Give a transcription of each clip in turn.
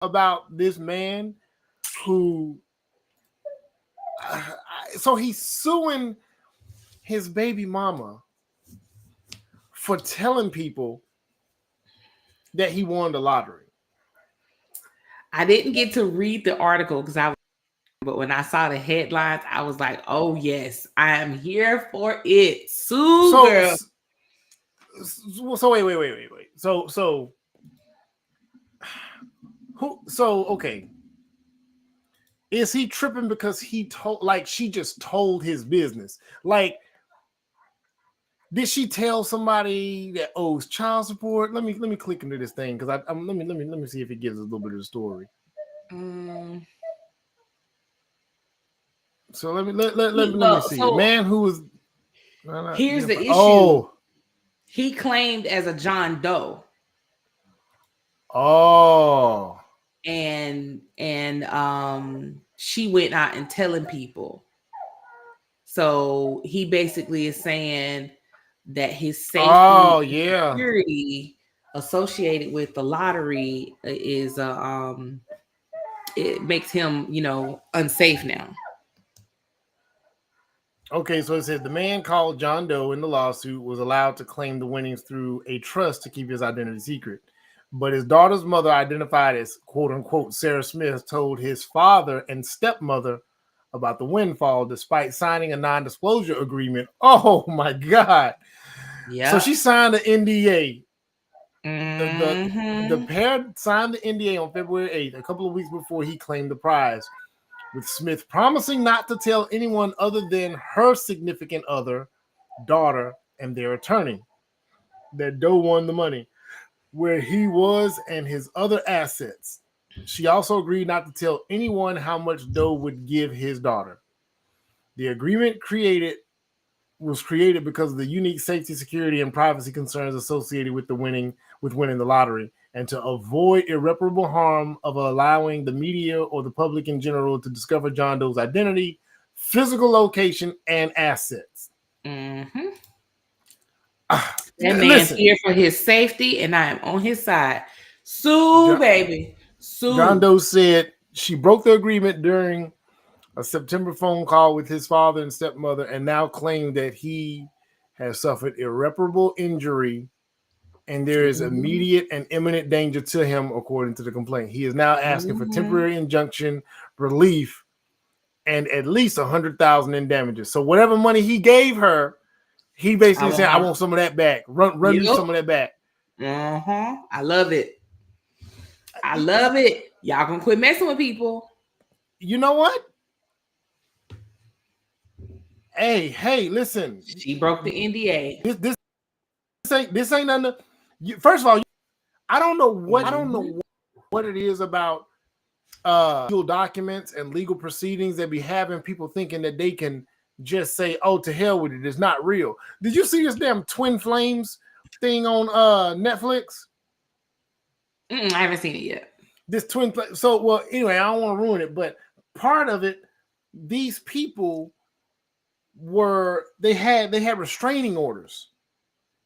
about this man who, so he's suing his baby mama for telling people that he won the lottery. I didn't get to read the article because but when I saw the headlines, I was like, oh yes, I am here for it. Sue So, girl. so wait. So who? So okay, is he tripping because he told, like, she just told his business? Like, did she tell somebody that owes child support? Let me click into this thing because let me see if it gives us a little bit of the story. Mm, So let me see. so Man who was here's the issue. oh He claimed as a John Doe, oh and she went out and telling people. So he basically is saying that his oh safety and yeah. security associated with the lottery is it makes him, unsafe now. Okay, so it says the man called John Doe in the lawsuit was allowed to claim the winnings through a trust to keep his identity secret. But his daughter's mother, identified as quote unquote Sarah Smith, told his father and stepmother about the windfall despite signing a non disclosure agreement. Oh my God. So Yep. she signed an NDA. The Mm-hmm. pair signed the NDA on February 8th, a couple of weeks before he claimed the prize, with Smith promising not to tell anyone other than her significant other, daughter, and their attorney that Doe won the money, where he was and his other assets. She also agreed not to tell anyone how much Doe would give his daughter. The agreement was created because of the unique safety, security, and privacy concerns associated with winning the lottery, and to avoid irreparable harm of allowing the media or the public in general to discover John Doe's identity, physical location, and assets. Mm-hmm. Ah, That man's listen, here for his safety, and I am on his side. Sue, John, baby. John Sue. Doe said she broke the agreement during a September phone call with his father and stepmother, and now claimed that he has suffered irreparable injury and there is Mm-hmm. immediate and imminent danger to him, according to the complaint. He is now asking for Mm-hmm. temporary injunction, relief, and at least 100,000 in damages. So whatever money he gave her, he I basically want said, "I my. want some of that back. Run me Yep. some of that back." Uh-huh. I love it. I love it. Y'all gonna quit messing with people. You know what? Hey, listen. She broke the NDA. This ain't nothing. First of all, I don't Mm-hmm. know what it is about legal documents and legal proceedings that be having people thinking that they can just say, "Oh, to hell with it. It's not real." Did you see this damn Twin Flames thing on Netflix? I haven't seen it yet. This so well, anyway, I don't want to ruin it, but part of it, these people they had restraining orders.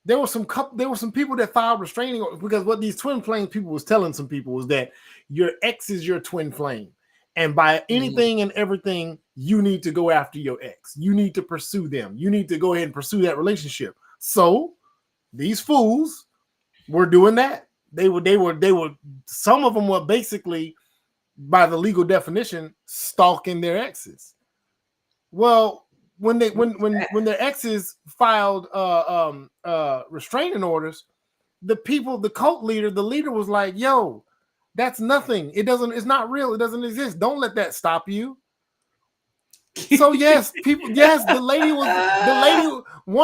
There were some people that filed restraining orders because what these Twin Flames people was telling some people was that your ex is your twin flame, and by Mm-hmm. anything and everything you need to go after your ex. You need to pursue them. You need to go ahead and pursue that relationship. So these fools were doing that. They were some of them were basically, by the legal definition, stalking their exes. Well, when their exes filed restraining orders, the cult leader, the leader was like, "Yo, that's nothing. It's not real. It doesn't exist. Don't let that stop you." So yes, one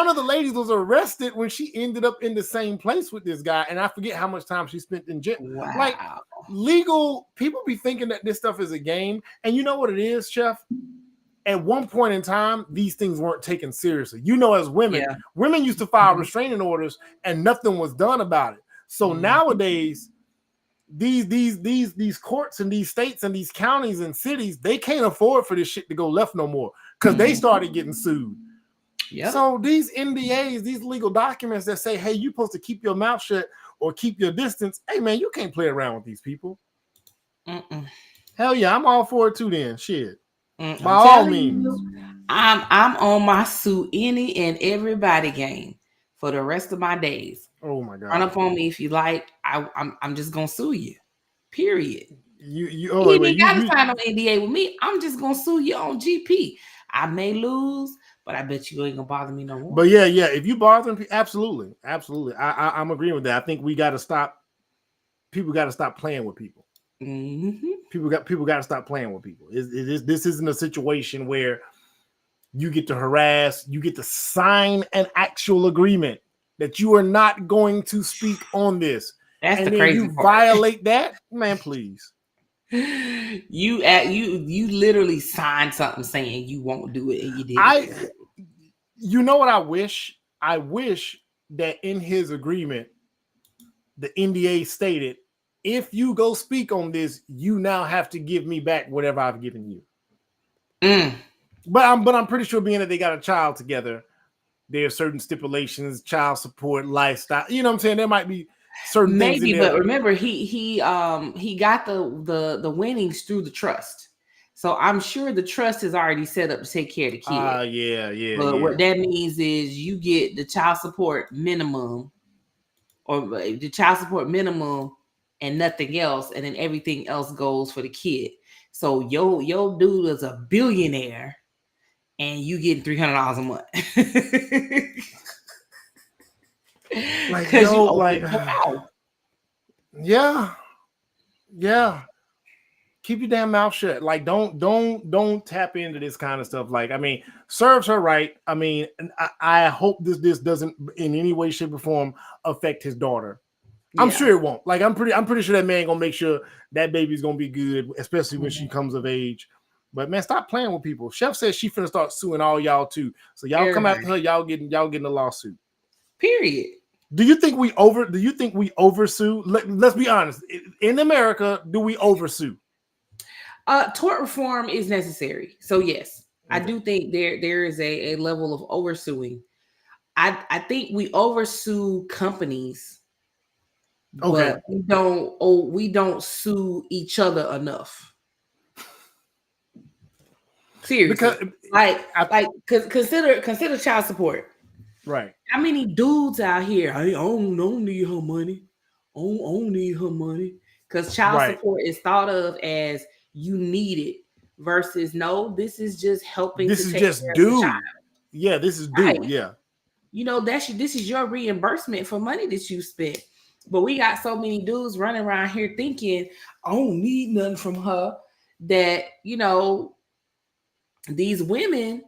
of the ladies was arrested when she ended up in the same place with this guy, and I forget how much time she spent in jail. Like, Wow. legal people be thinking that this stuff is a game, and you know what it is, Chef? At one point in time, these things weren't taken seriously. As Yeah. women used to file Mm-hmm. restraining orders and nothing was done about it. So Mm-hmm. nowadays, these courts and these states and these counties and cities, they can't afford for this shit to go left no more because they started getting sued. Yep. So these NDAs, these legal documents that say, "Hey, you're supposed to keep your mouth shut or keep your distance," hey man, you can't play around with these people. Hell yeah, I'm all for it too. Then shit, by I'm all telling means. you, I'm on my sue any and everybody game for the rest of my days. Oh my Run god. up on me if you like. I'm just gonna sue you. Period. You You oh ain't wait, even you gotta you sign no NDA with me. I'm just gonna sue you on GP. I may lose, but I bet you ain't gonna bother me no more. but yeah, if you bothering people, absolutely. I'm agreeing with that. I think we gotta stop people gotta stop playing with people. Mm-hmm. People got to stop playing with people. This isn't a situation where you get to harass, you get to sign an actual agreement that you are not going to speak on this, That's the and then crazy you part. violate that, man. Please, You literally signed something saying you won't do it and you did it I, anyway. you know what I wish? I wish that in his agreement, the NDA stated, if you go speak on this, you now have to give me back whatever I've given you. Mm. But I'm pretty sure being that they got a child together, there are certain stipulations, child support, lifestyle. You know what I'm saying? There might be certain things in Maybe, there. but remember he got the winnings through the trust. So I'm sure the trust is already set up to take care of the kid. But Yeah. what that means is you get the child support minimum or the child support minimum and nothing else, and then everything else goes for the kid. So your dude is a billionaire and you getting $300 a month. Like Because you yo, open like your mouth. yeah. Keep your damn mouth shut. Like don't tap into this kind of stuff. Like I mean, serves her right. I mean, I hope this doesn't in any way, shape, or form affect his daughter. I'm Yeah. sure it won't. Like I'm pretty sure that man gonna make sure that baby's gonna be good, especially when she Mhm. comes of age. But man, stop playing with people. Chef says she finna start suing all y'all too. So y'all come Everybody. after her. Y'all getting a lawsuit. Period. Do you think we oversue? Let's be honest. In America, do we oversue? Tort reform is necessary. So yes, I Okay. do think there is a level of oversuing. I think we oversue companies, Okay. but we don't sue each other enough. Because Seriously. Like I, consider child support. right. How many dudes out here? I don't need her money. I don't need her money. Because child Right. support is thought of as you need it versus no, this is just helping to This is take just care of the child. due. Yeah, this is due. Right. Yeah. This is your reimbursement for money that you spent. But we got so many dudes running around here thinking, I don't need nothing from her. That, these women,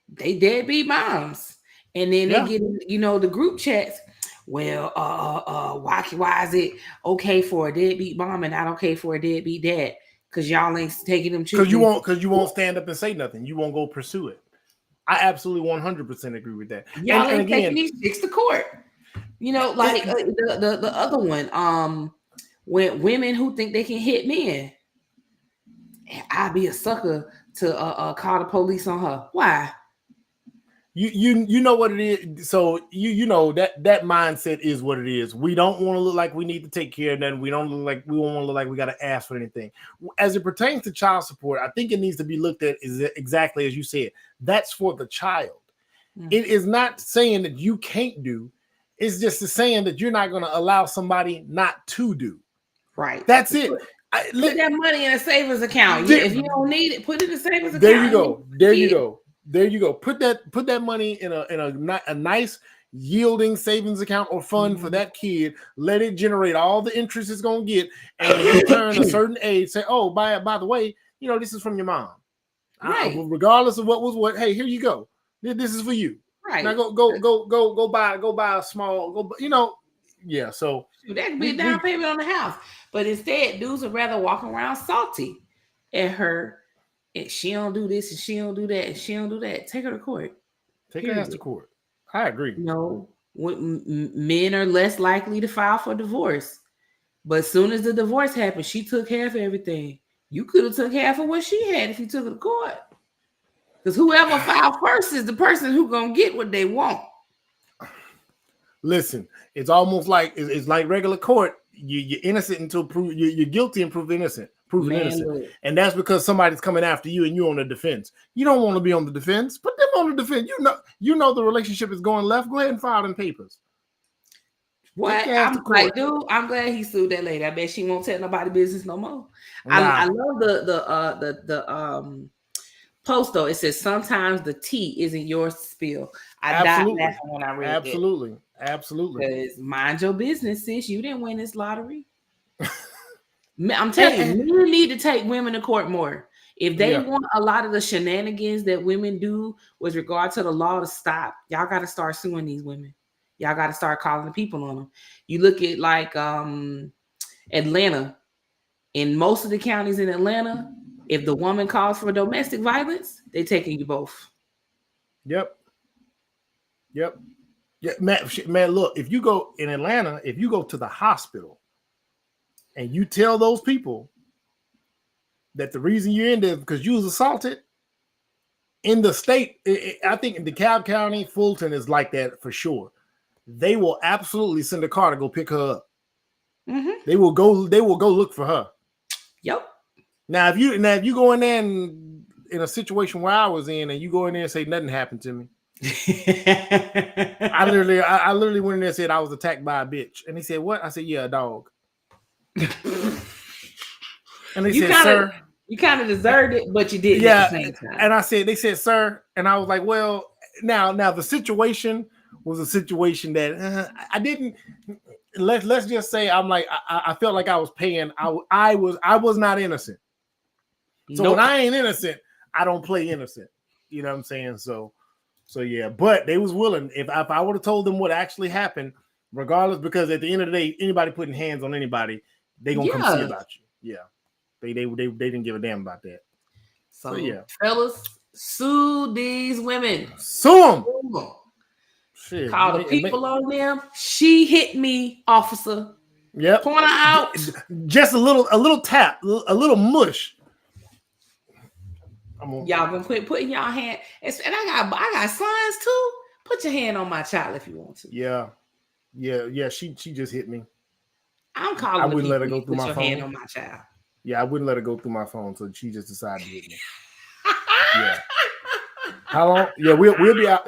they deadbeat moms. And then they Yeah. get, the group chats. Well, why is it okay for a deadbeat mom and not okay for a deadbeat dad? Because y'all ain't taking them children. Because you won't stand up and say nothing. You won't go pursue it. I absolutely 100% agree with that. Y'all And ain't taking again, these chicks to court. Like it, the other one. When women who think they can hit men, I'd be a sucker to call the police on her. Why? you know what it is. So you know that mindset is what it is. We don't want to look like we need to take care of nothing. We don't want to look like we got to ask for anything. As it pertains to child support, I think it needs to be looked at is exactly as you said. That's for the child. It is not saying that you can't do. It's just saying that you're not going to allow somebody not to do. Right. That's it. Put that money in a savings account. If you don't need it, put it in a savings There you account. go. There you go. Put that money in a nice yielding savings account or fund for that kid. Let it generate all the interest it's gonna get. And when you turn a certain age, say, "Oh, by the way, this is from your mom." Right. Regardless of what was what. Hey, here you go. This is for you. Now Right. go buy a small yeah. So That could be a down we payment on the house. But instead, dudes would rather walk around salty at her. And she don't do this and she don't do that and she don't do that. Take her to court. take her ass to Period. court. I agree. Men are less likely to file for divorce. But as soon as the divorce happened, she took half of everything. You could have took half of what she had if you took her to court. Because whoever filed first is the person who gonna get what they want. Listen, it's almost like it's like regular court. You're innocent until you're guilty and proved innocent. proven Man, innocent. look. And that's because somebody's coming after you and you're on the defense. You don't want to be on the defense. Put them on the defense. You know the relationship is going left. Go ahead and file them papers. What? I'm like, dude, I'm glad he sued that lady. I bet she won't tell nobody business no more. Nah. I love the post though. It says sometimes the tea isn't yours to spill. I died laughing when I read Absolutely. Because mind your business, sis. You didn't win this lottery. I'm telling you, men need to take women to court more. If they want a lot of the shenanigans that women do with regard to the law to stop, y'all got to start suing these women. Y'all got to start calling the people on them. You look at like Atlanta. In most of the counties in Atlanta, if the woman calls for domestic violence, they taking you both. Yep. Yeah, man, look, if you go in Atlanta, if you go to the hospital and you tell those people that the reason you're in there is because you was assaulted, in the state, I think in DeKalb County, Fulton is like that for sure. They will absolutely send a car to go pick her up. Mm-hmm. They will go look for her. Yep. Now, if you go in there and in a situation where I was in, and you go in there and say nothing happened to me, I literally went in there and said I was attacked by a bitch, and he said, "What?" I said, "Yeah, a dog." And they said, "Sir, you kind of deserved it, but you didn't." Yeah, at the same time. And they said, "Sir," and I was like, "Well, now the situation was a situation that I didn't." Let's just say I'm like I felt like I was paying. I was not innocent. So when I ain't innocent, I don't play innocent. You know what I'm saying? So yeah. But they was willing. If I would have told them what actually happened, regardless, because at the end of the day, anybody putting hands on anybody, they gonna come see about you. Yeah. They didn't give a damn about that. So yeah, fellas, sue these women. Sue them. Shit. Call the people on them. She hit me, officer. Yep. Point her out. Just a little tap, a little mush. Y'all gonna quit putting y'all hand. And I got sons too. Put your hand on my child if you want to. Yeah. She just hit me. I'm calling. I wouldn't let her go through my phone. Hand on my child. Yeah, I wouldn't let her go through my phone, so she just decided to hit me. Yeah. How long? Yeah, we'll be out.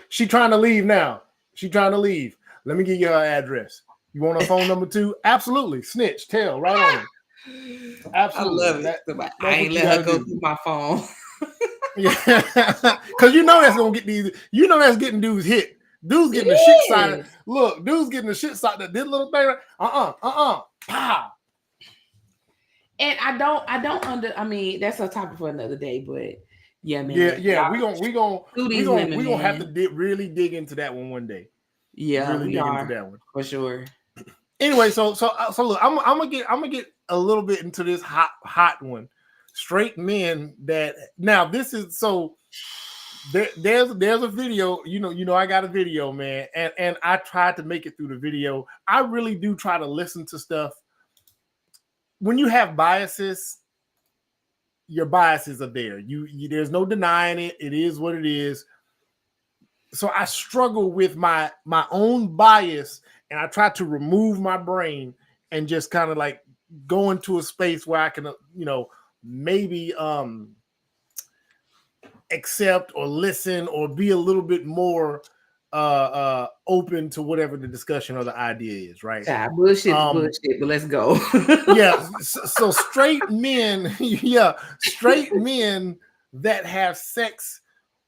She trying to leave now. She trying to leave. Let me give you her address. You want her phone number too? Absolutely. Snitch, tell right on it. Absolutely. I love it. I ain't let her go through my phone. Yeah, because you know that's gonna get these. You know that's getting dudes hit. Dudes getting the shit side. Look, dudes getting the shit side. That this little thing. Pow. And I mean, that's a topic for another day, but yeah, man. Yeah. We gonna have to really dig into that one day. Yeah, really dig into that one for sure. Anyway, so look, I'm gonna get a little bit into this hot one. Straight men that now this is so. There's a video, you know, I got a video, man, and I tried to make it through the video. I really do try to listen to stuff. When you have biases, your biases are there. You there's no denying it. It is what it is. So I struggle with my own bias, and I try to remove my brain and just kind of like go into a space where I can, maybe accept or listen or be a little bit more open to whatever the discussion or the idea is, right? Yeah, bullshit, but let's go. Yeah, so straight men, straight men that have sex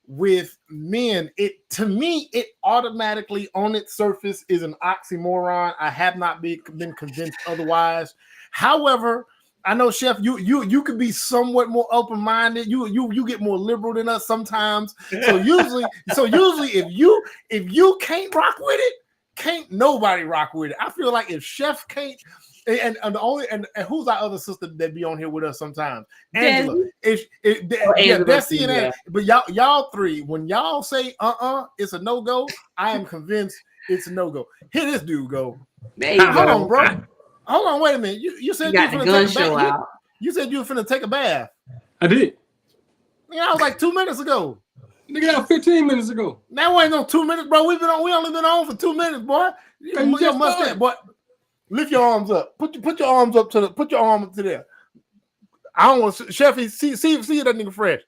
with men, to me, it automatically on its surface is an oxymoron. I have not been convinced otherwise. However, I know, Chef, you could be somewhat more open-minded. You get more liberal than us sometimes. So usually if you can't rock with it, can't nobody rock with it. I feel like if Chef can't, and who's our other sister that be on here with us sometimes? Angela. Bessie and Angela. But y'all three, when y'all say it's a no-go, I am convinced it's a no-go. Here this dude go. Hold on, bro. Hold on, wait a minute. You said you were finna take a bath. You said you were finna take a bath. I did. Yeah, that was like 2 minutes ago. Nigga, that was 15 minutes ago. That wasn't no 2 minutes, bro. We only been on for 2 minutes, boy. You must boy. Lift your arms up. Put your arms up put your arm up to there. I don't want Sheffy. See that nigga fresh.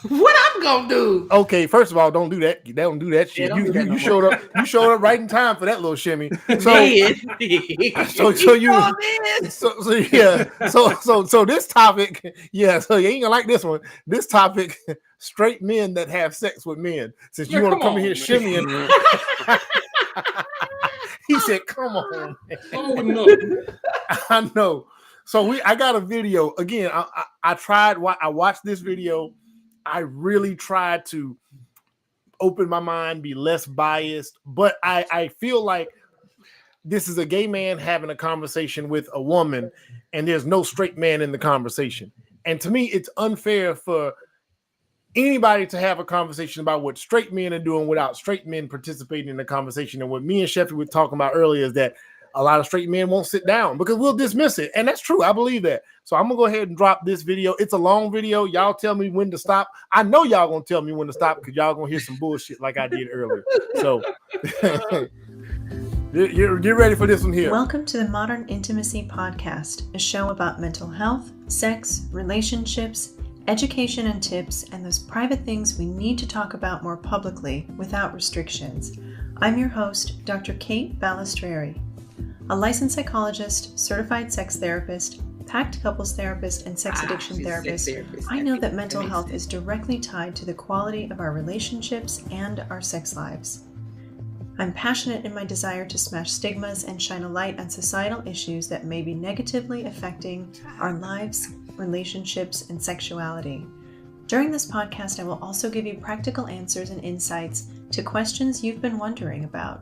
What I'm gonna do? Okay, first of all, don't do that. Don't do that shit. Yeah, don't do that no You showed more. up. You showed up right in time for that little shimmy. So Man. so this topic, yeah. So you ain't gonna like this one. This topic, straight men that have sex with men. Since you Man, want to come in on, here man. shimmying, he said, "Come on, man." Oh no. I know. So I got a video again. I tried. I watched this video. I really tried to open my mind, be less biased, but I feel like this is a gay man having a conversation with a woman, and there's no straight man in the conversation. And to me, it's unfair for anybody to have a conversation about what straight men are doing without straight men participating in the conversation. And what me and Sheffy were talking about earlier is that a lot of straight men won't sit down because we'll dismiss it. And that's true. I believe that. So I'm going to go ahead and drop this video. It's a long video. Y'all tell me when to stop. I know y'all going to tell me when to stop because y'all going to hear some bullshit like I did earlier. So get ready for this one here. Welcome to the Modern Intimacy Podcast, a show about mental health, sex, relationships, education and tips, and those private things we need to talk about more publicly without restrictions. I'm your host, Dr. Kate Balistreri. A licensed psychologist, certified sex therapist, packed couples therapist, and sex addiction therapist, I know that mental health is directly tied to the quality of our relationships and our sex lives. I'm passionate in my desire to smash stigmas and shine a light on societal issues that may be negatively affecting our lives, relationships, and sexuality. During this podcast, I will also give you practical answers and insights to questions you've been wondering about.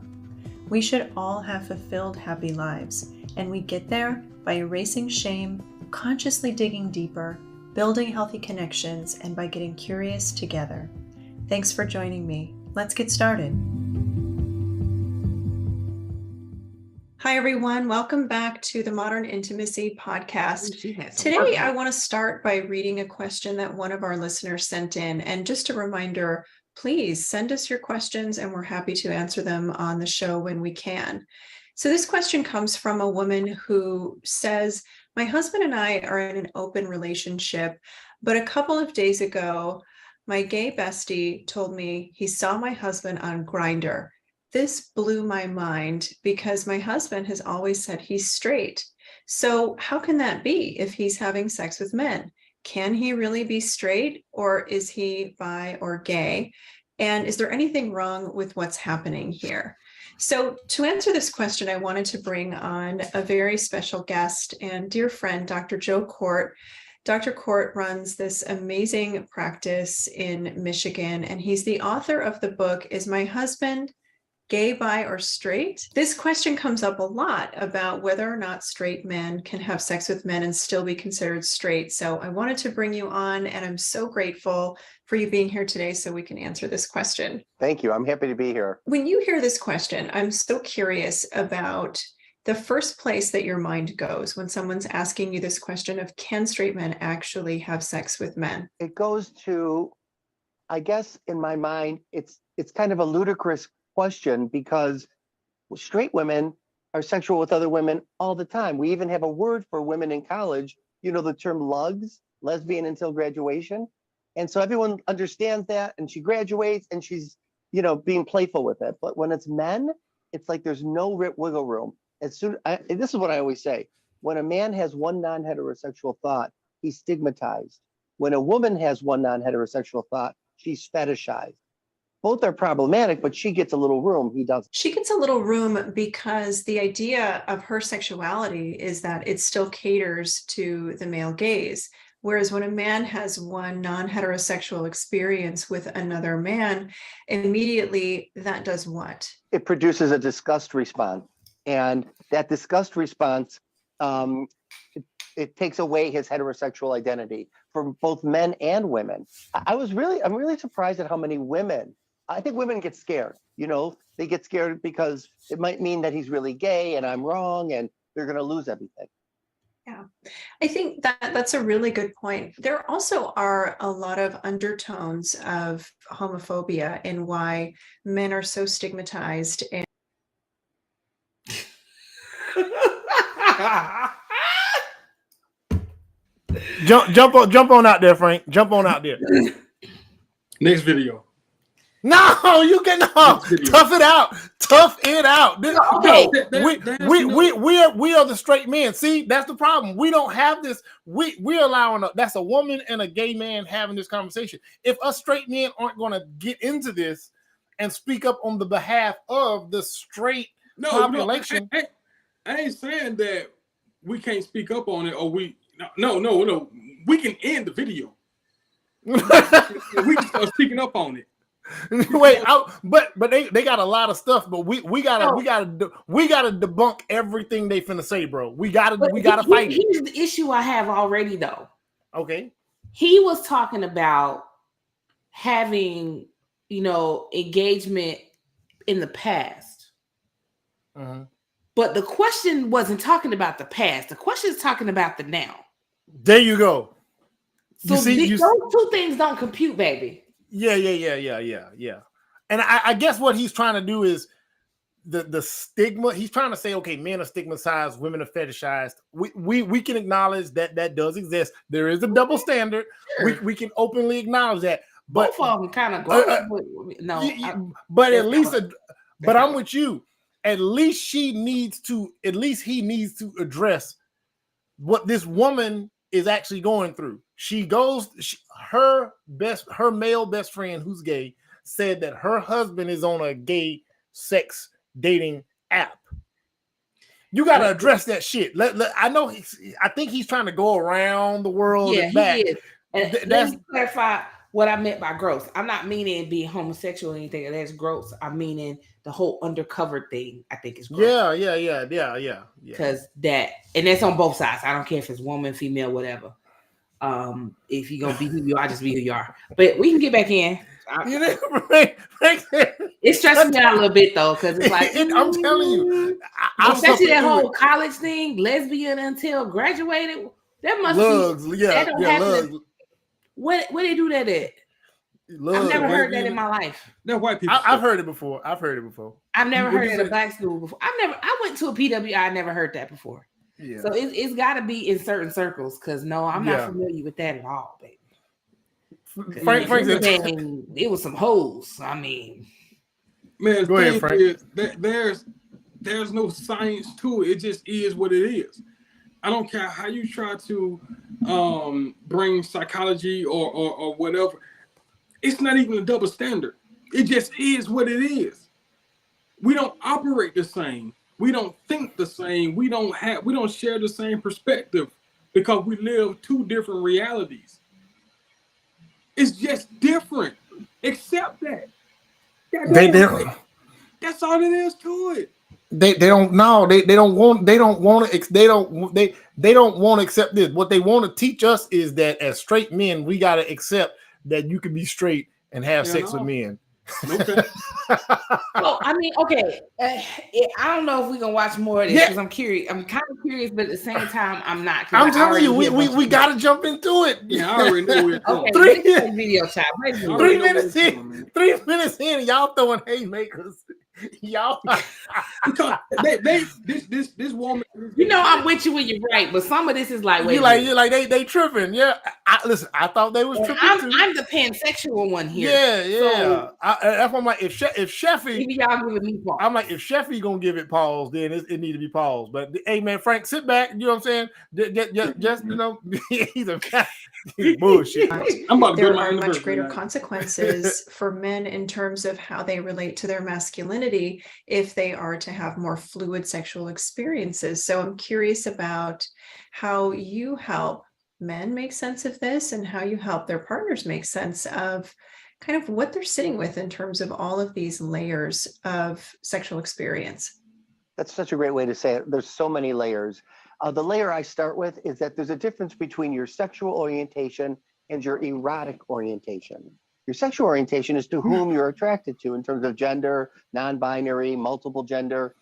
We should all have fulfilled, happy lives, and we get there by erasing shame, consciously digging deeper, building healthy connections, and by getting curious together. Thanks for joining me. Let's get started. Hi, everyone. Welcome back to the Modern Intimacy Podcast. Today, I want to start by reading a question that one of our listeners sent in. And just a reminder, please send us your questions and we're happy to answer them on the show when we can. So this question comes from a woman who says, my husband and I are in an open relationship, but a couple of days ago, my gay bestie told me he saw my husband on Grindr. This blew my mind because my husband has always said he's straight. So how can that be if he's having sex with men? Can he really be straight, or is he bi or gay? And is there anything wrong with what's happening here? So to answer this question, I wanted to bring on a very special guest and dear friend, Dr. Joe Court. Dr. Court runs this amazing practice in Michigan, and he's the author of the book, Is My Husband Gay, Bi, or Straight? This question comes up a lot about whether or not straight men can have sex with men and still be considered straight. So I wanted to bring you on, and I'm so grateful for you being here today so we can answer this question. Thank you. I'm happy to be here. When you hear this question, I'm so curious about the first place that your mind goes when someone's asking you this question of, can straight men actually have sex with men? It goes to, I guess in my mind, it's kind of a ludicrous question because straight women are sexual with other women all the time. We even have a word for women in college, you know, the term lugs, lesbian until graduation. And so everyone understands that, and she graduates and she's, you know, being playful with it. But when it's men, it's like there's no wiggle room. This is what I always say. When a man has one non-heterosexual thought, he's stigmatized. When a woman has one non-heterosexual thought, she's fetishized. Both are problematic, but she gets a little room, he doesn't. She gets a little room because the idea of her sexuality is that it still caters to the male gaze. Whereas when a man has one non-heterosexual experience with another man, immediately that does what? It produces a disgust response. And that disgust response, it takes away his heterosexual identity for both men and women. I'm really surprised at how many women, I think women get scared, you know, they get scared because it might mean that he's really gay and I'm wrong and they're going to lose everything. Yeah, I think that's a really good point. There also are a lot of undertones of homophobia in why men are so stigmatized. And Jump on out there, Frank. Jump on out there. Next video. No, you can no. Tough it out. Tough it out. Okay. We are the straight men. See, that's the problem. We don't have this. We're allowing that's a woman and a gay man having this conversation. If us straight men aren't going to get into this and speak up on the behalf of the straight population, I ain't saying that we can't speak up on it, or no. We can end the video. We can start speaking up on it. Wait, but they got a lot of stuff, but we gotta debunk everything they finna say, bro. We gotta fight it. Here's the issue I have already, though. Okay, he was talking about having engagement in the past, but the question wasn't talking about the past. The question is talking about the now. There you go. So those two things don't compute, baby. Yeah. And I guess what he's trying to do is the stigma. He's trying to say, okay, men are stigmatized, women are fetishized. We can acknowledge that does exist. There is a double standard. Sure. We can openly acknowledge that. But both of them kind of gross. But I'm with you. At least he needs to address what this woman is actually going through. Her male best friend who's gay said that her husband is on a gay sex dating app. You got to address that shit. I know. I think he's trying to go around the world. Yeah, and back. He is. And let me clarify what I meant by gross. I'm not meaning being homosexual or anything that's gross. I'm meaning the whole undercover thing. I think is gross. Yeah. Because that's on both sides. I don't care if it's woman, female, whatever. If you're gonna be who you are, just be who you are. But we can get back in. It's stressing me out a little bit though, because it's like I'm telling you, especially that whole college thing, lesbian until graduated. That must be that don't happen. Where they do that at? I've never heard that in my life. They're white people. I've heard it before. I've never heard it at a black school before. I went to a PWI. I never heard that before. Yeah. So it's got to be in certain circles, because I'm not familiar with that at all, baby. Frank saying it was some hoes. I mean, man, go ahead, Frank. There's no science to it. It just is what it is. I don't care how you try to bring psychology or whatever. It's not even a double standard. It just is what it is. We don't operate the same. We don't think the same. We don't share the same perspective, because we live two different realities. It's just different. Accept that. That's all it is to it. They don't want to accept this. What they want to teach us is that as straight men, we got to accept that you can be straight and have sex with men. Okay. Well, I mean, okay. I don't know if we're gonna watch more of this, because I'm curious. I'm kind of curious, but at the same time, I'm not. I'm telling you, we got to jump into it. Yeah, I already know it. Okay, video time. 3 minutes in. 3 minutes in, y'all throwing haymakers. Y'all, because this woman. I'm with you when you're right, but some of this is like, you're like they tripping. Yeah, listen, I thought they was tripping too. I'm the pansexual one here. Yeah. So, that's why I'm like, if Sheffy, y'all giving me pause. I'm like, if Sheffy gonna give it pause, then it need to be paused. But hey, man, Frank, sit back. You know what I'm saying? Just he's bullshit. There are much greater consequences for men in terms of how they relate to their masculinity if they are to have more fluid sexual experiences. So I'm curious about how you help men make sense of this, and how you help their partners make sense of kind of what they're sitting with in terms of all of these layers of sexual experience. That's such a great way to say it. There's so many layers. The layer I start with is that there's a difference between your sexual orientation and your erotic orientation. Your sexual orientation is to whom you're attracted to in terms of gender, non-binary, multiple gender.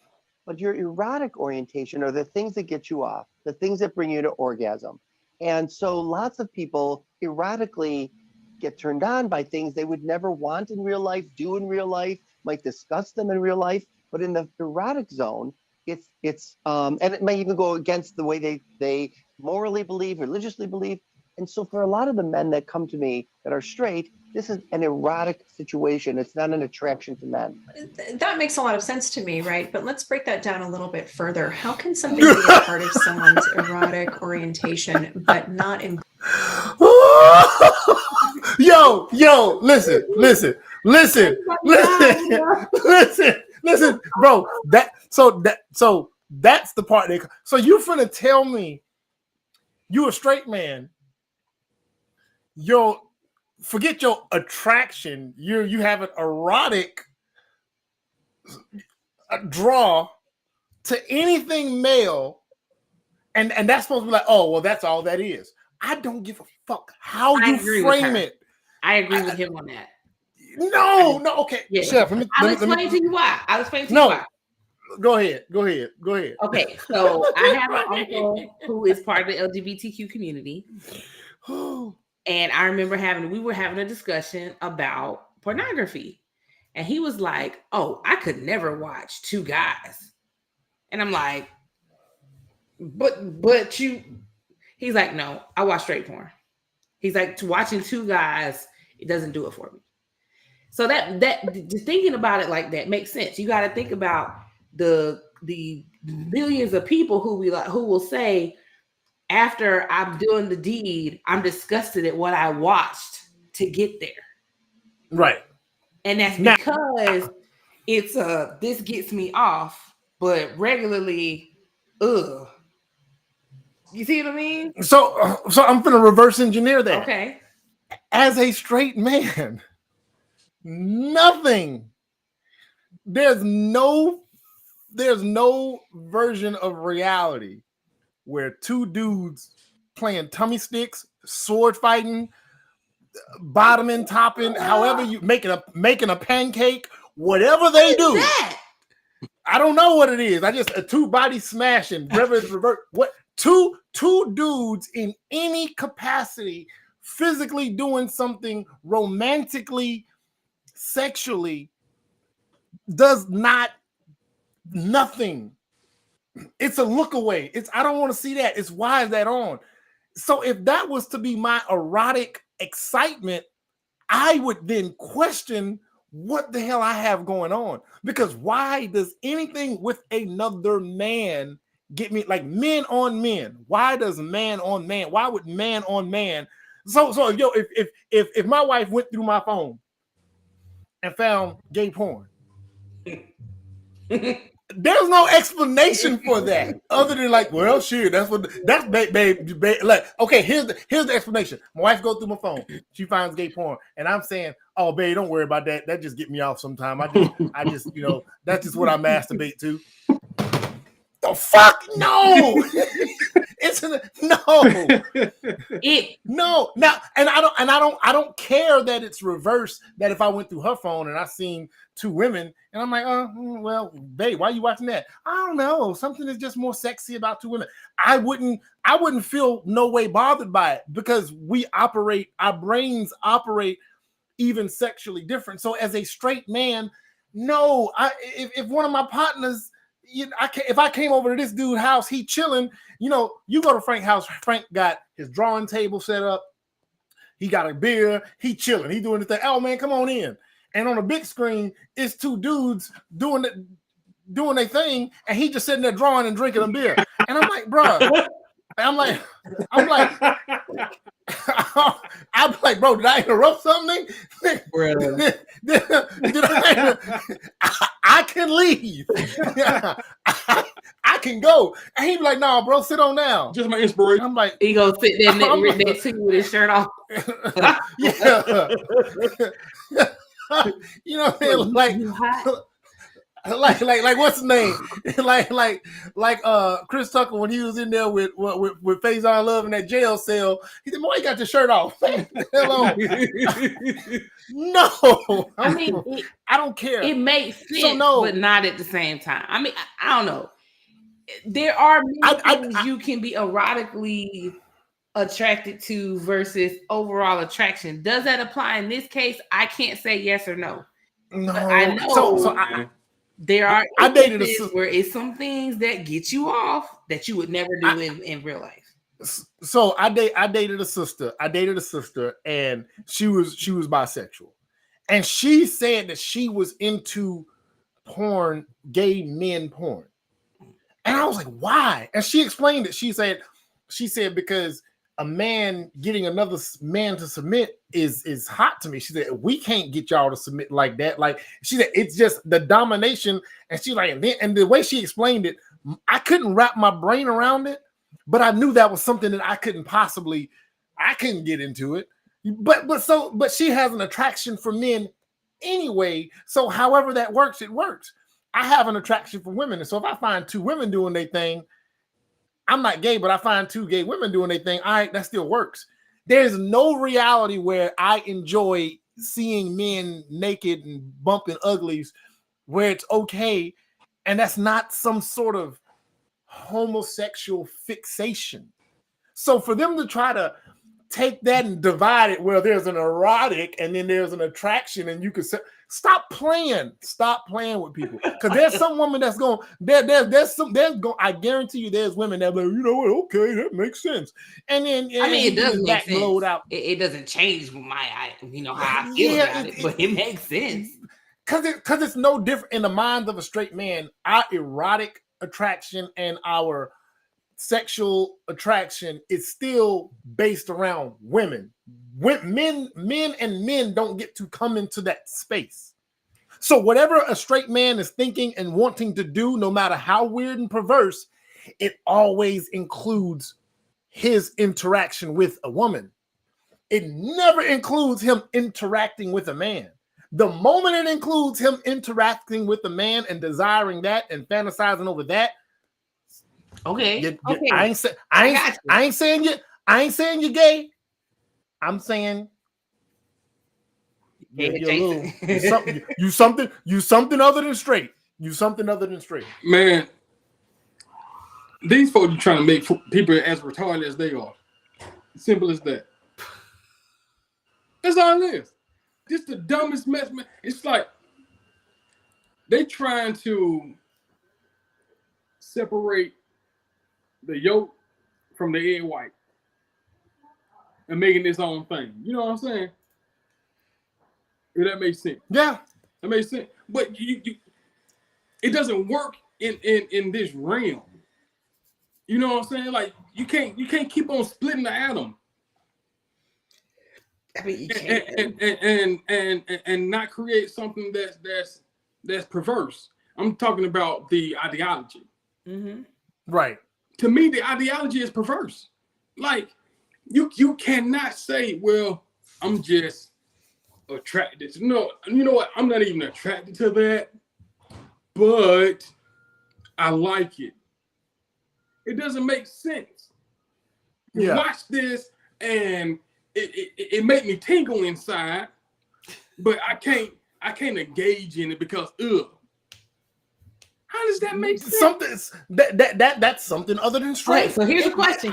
But your erotic orientation are the things that get you off, the things that bring you to orgasm. And so lots of people erotically get turned on by things they would never want in real life, do in real life, might discuss them in real life. But in the erotic zone, it's and it may even go against the way they morally believe, religiously believe. And so for a lot of the men that come to me that are straight, this is an erotic situation. It's not an attraction to men. That makes a lot of sense to me, right? But let's break that down a little bit further. How can something be a part of someone's erotic orientation, but not in? Yo, listen, bro. So that's the part that. So you finna tell me you a straight man? Forget your attraction. You have an erotic draw to anything male, and that's supposed to be like, oh well, that's all that is. I don't give a fuck how you frame it. I agree with him on that. No, okay. Yeah. Chef, I'll explain to you why. Why. Go ahead. Okay, so I have an uncle who is part of the LGBTQ community. And I remember we were having a discussion about pornography. And he was like, oh, I could never watch two guys. And I'm like, but you, he's like, no, I watch straight porn. He's like, watching two guys, it doesn't do it for me. So that just thinking about it like that makes sense. You got to think about the millions of people who will say, after I'm doing the deed, I'm disgusted at what I watched to get there. Right. And that's because it's this gets me off, but regularly, ugh. You see what I mean? So I'm gonna reverse engineer that. Okay. As a straight man, nothing. There's no version of reality where two dudes playing tummy sticks, sword fighting, bottoming, topping, however you making a pancake, whatever they do. That? I don't know what it is. I just a two body smashing, revert. What two dudes in any capacity, physically doing something romantically, sexually, does nothing. It's a look away. I don't want to see that. It's why is that on? So if that was to be my erotic excitement, I would then question what the hell I have going on. Because why does anything with another man get me, like men on men? Why does man on man? Why would man on man? So if my wife went through my phone and found gay porn, there's no explanation for that other than like, well, shit, that's babe. Like, okay, here's the explanation. My wife goes through my phone, she finds gay porn, and I'm saying, oh, babe, don't worry about that. That just get me off sometime. I just, that's just what I masturbate to. The fuck no. No. Now, and I don't care that it's reversed. That if I went through her phone and I seen two women and I'm like, well, babe, why are you watching that? I don't know. Something is just more sexy about two women. I wouldn't feel no way bothered by it because our brains operate even sexually different. So as a straight man, no, if one of my partners, if I came over to this dude's house, he chilling, you go to Frank's house, Frank got his drawing table set up, he got a beer, he chilling, he doing the thing. Oh man, come on in. And on a big screen, it's two dudes doing their thing, and he just sitting there drawing and drinking a beer. And I'm like, bro, I'm like, bro, did I interrupt something? I can leave. I can go. And he be like, no, bro, sit on down. Just my inspiration. I'm like, he gonna sit there next to you with his shirt off. Yeah. You know what I mean? Like what's his name? like Chris Tucker when he was in there with Faison Love in that jail cell. He said, "Boy, you got your shirt off." Hello. No, I don't care. It makes sense, but not at the same time. I mean, I don't know. There are many things you can be erotically attracted to versus overall attraction. Does that apply in this case? I can't say yes or no. No, but I know. There are I dated where it's some things that get you off that you would never do in real life. So I dated a sister. And she was bisexual. And she said that she was into porn, gay men porn. And I was like, why? And she explained it. She said because a man getting another man to submit is hot to me. She said, we can't get y'all to submit like that. Like, she said, it's just the domination. And she's like, and the way she explained it, I couldn't wrap my brain around it, but I knew that was something that I couldn't get into it. But she has an attraction for men anyway. So however that works, it works. I have an attraction for women. And so if I find two women doing their thing, I'm not gay, but I find two gay women doing their thing, all right, that still works. There's no reality where I enjoy seeing men naked and bumping uglies where it's okay. And that's not some sort of homosexual fixation. So for them to try to take that and divide it where there's an erotic and then there's an attraction, and you could say, stop playing with people. Because there's some woman that's going, I guarantee you there's women that are like, you know what, okay, that makes sense. And then it does make sense. Blowed out. It doesn't change how I feel about it, but it makes sense. Because it's no different in the mind of a straight man. Our erotic attraction and our sexual attraction is still based around women. Men and men don't get to come into that space. So whatever a straight man is thinking and wanting to do, no matter how weird and perverse, it always includes his interaction with a woman. It never includes him interacting with a man. The moment it includes him interacting with a man and desiring that and fantasizing over that, okay. I ain't saying you're gay. I'm saying you something other than straight. You something other than straight. Man, these folks are trying to make people as retarded as they are. Simple as that. That's all it is. Just the dumbest mess, man. It's like they trying to separate the yolk from the egg white and making this own thing. You know what I'm saying? If that makes sense. Yeah. That makes sense. But it doesn't work in this realm. You know what I'm saying? Like you can't keep on splitting the atom. I mean, you can't. And not create something that's perverse. I'm talking about the ideology. Mm-hmm. Right. To me, the ideology is perverse. Like you cannot say, well, I'm just attracted to, no, you know what? I'm not even attracted to that, but I like it. It doesn't make sense. Yeah. Watch this and it made me tingle inside, but I can't engage in it because how does that make sense? Something that's something other than straight. Right, so here's a question,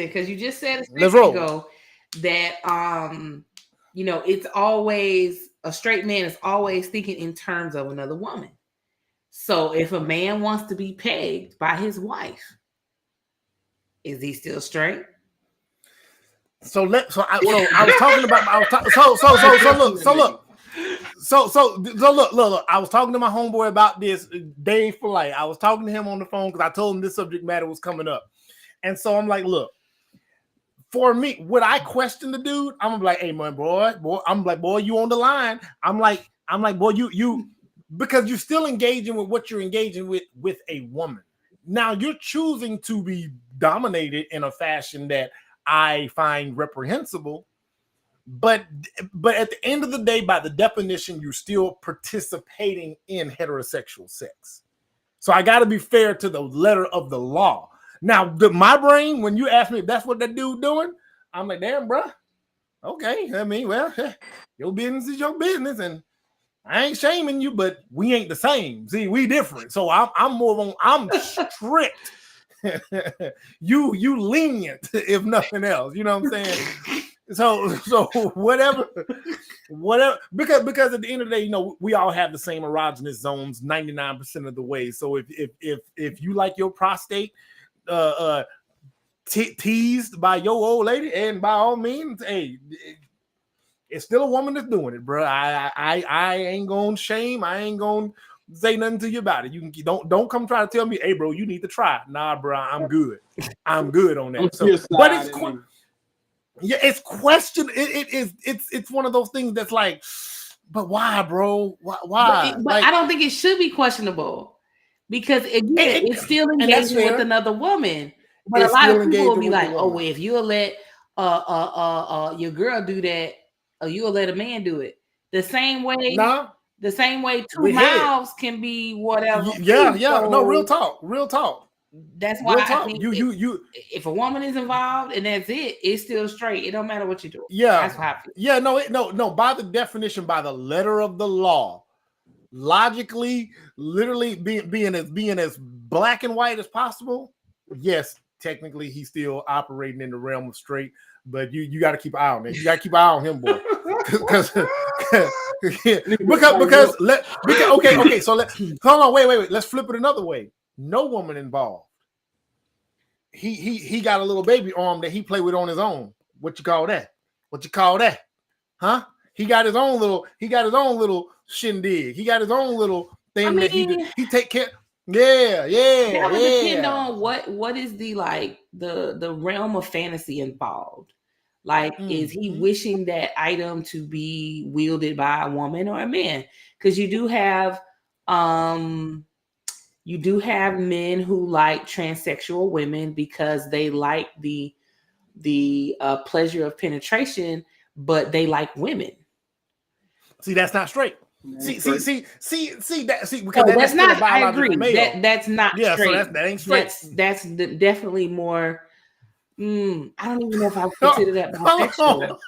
because you just said a second ago that it's always a straight man is always thinking in terms of another woman. So if a man wants to be pegged by his wife, is he still straight? So I was talking about look. I was talking to my homeboy about this Dave for life. I was talking to him on the phone because I told him this subject matter was coming up, and so I'm like, look, for me, would I question the dude? I'm like, hey man, boy, I'm like, boy, you on the line? I'm like, boy, you because you're still engaging with what you're engaging with a woman. Now you're choosing to be dominated in a fashion that I find reprehensible, but at the end of the day, by the definition, you're still participating in heterosexual sex. So I got to be fair to the letter of the law. Now, my brain, when you ask me if that's what that dude doing, I'm like, damn, bro. Okay, I mean, well, your business is your business, and I ain't shaming you, but we ain't the same. See, we different. So I'm strict. you lenient, if nothing else. You know what I'm saying? So whatever, because at the end of the day, we all have the same erogenous zones 99% of the way. So if you like your prostate teased by your old lady, and by all means, hey, it's still a woman that's doing it, bro. I ain't gonna shame. I ain't gonna say nothing to you about it. You can don't come try to tell me, hey, bro, you need to try. Nah, bro, I'm good. I'm good on that. So, but it's question. It's one of those things that's like, but why, bro? Why? But I don't think it should be questionable because again, it's still engaging with another woman. But a lot of people will be like, oh, well, if you'll let your girl do that, or you'll let a man do it. The same way two mouths can be whatever. Yeah. So, no, real talk. That's why I think if a woman is involved and that's it, it's still straight. It don't matter what you do. Yeah. That's how I feel. Yeah, no. By the definition, by the letter of the law, logically, literally being as black and white as possible, yes, technically he's still operating in the realm of straight, but you got to keep an eye on it. You got to keep an eye on him, boy. because okay. So hold on, wait. Let's flip it another way. No woman involved. He got a little baby arm that he played with on his own. What you call that? Huh? He got his own little shindig. He got his own little thing that he take care. Yeah. That would depend on what is the realm of fantasy involved. Like, is he wishing that item to be wielded by a woman or a man? Because you do have men who like transsexual women because they like the pleasure of penetration, but they like women. See, that's not straight. See that. See, because that's not. I agree. That's not straight. So that ain't straight. That's definitely more. I don't even know if I would consider that bisexual.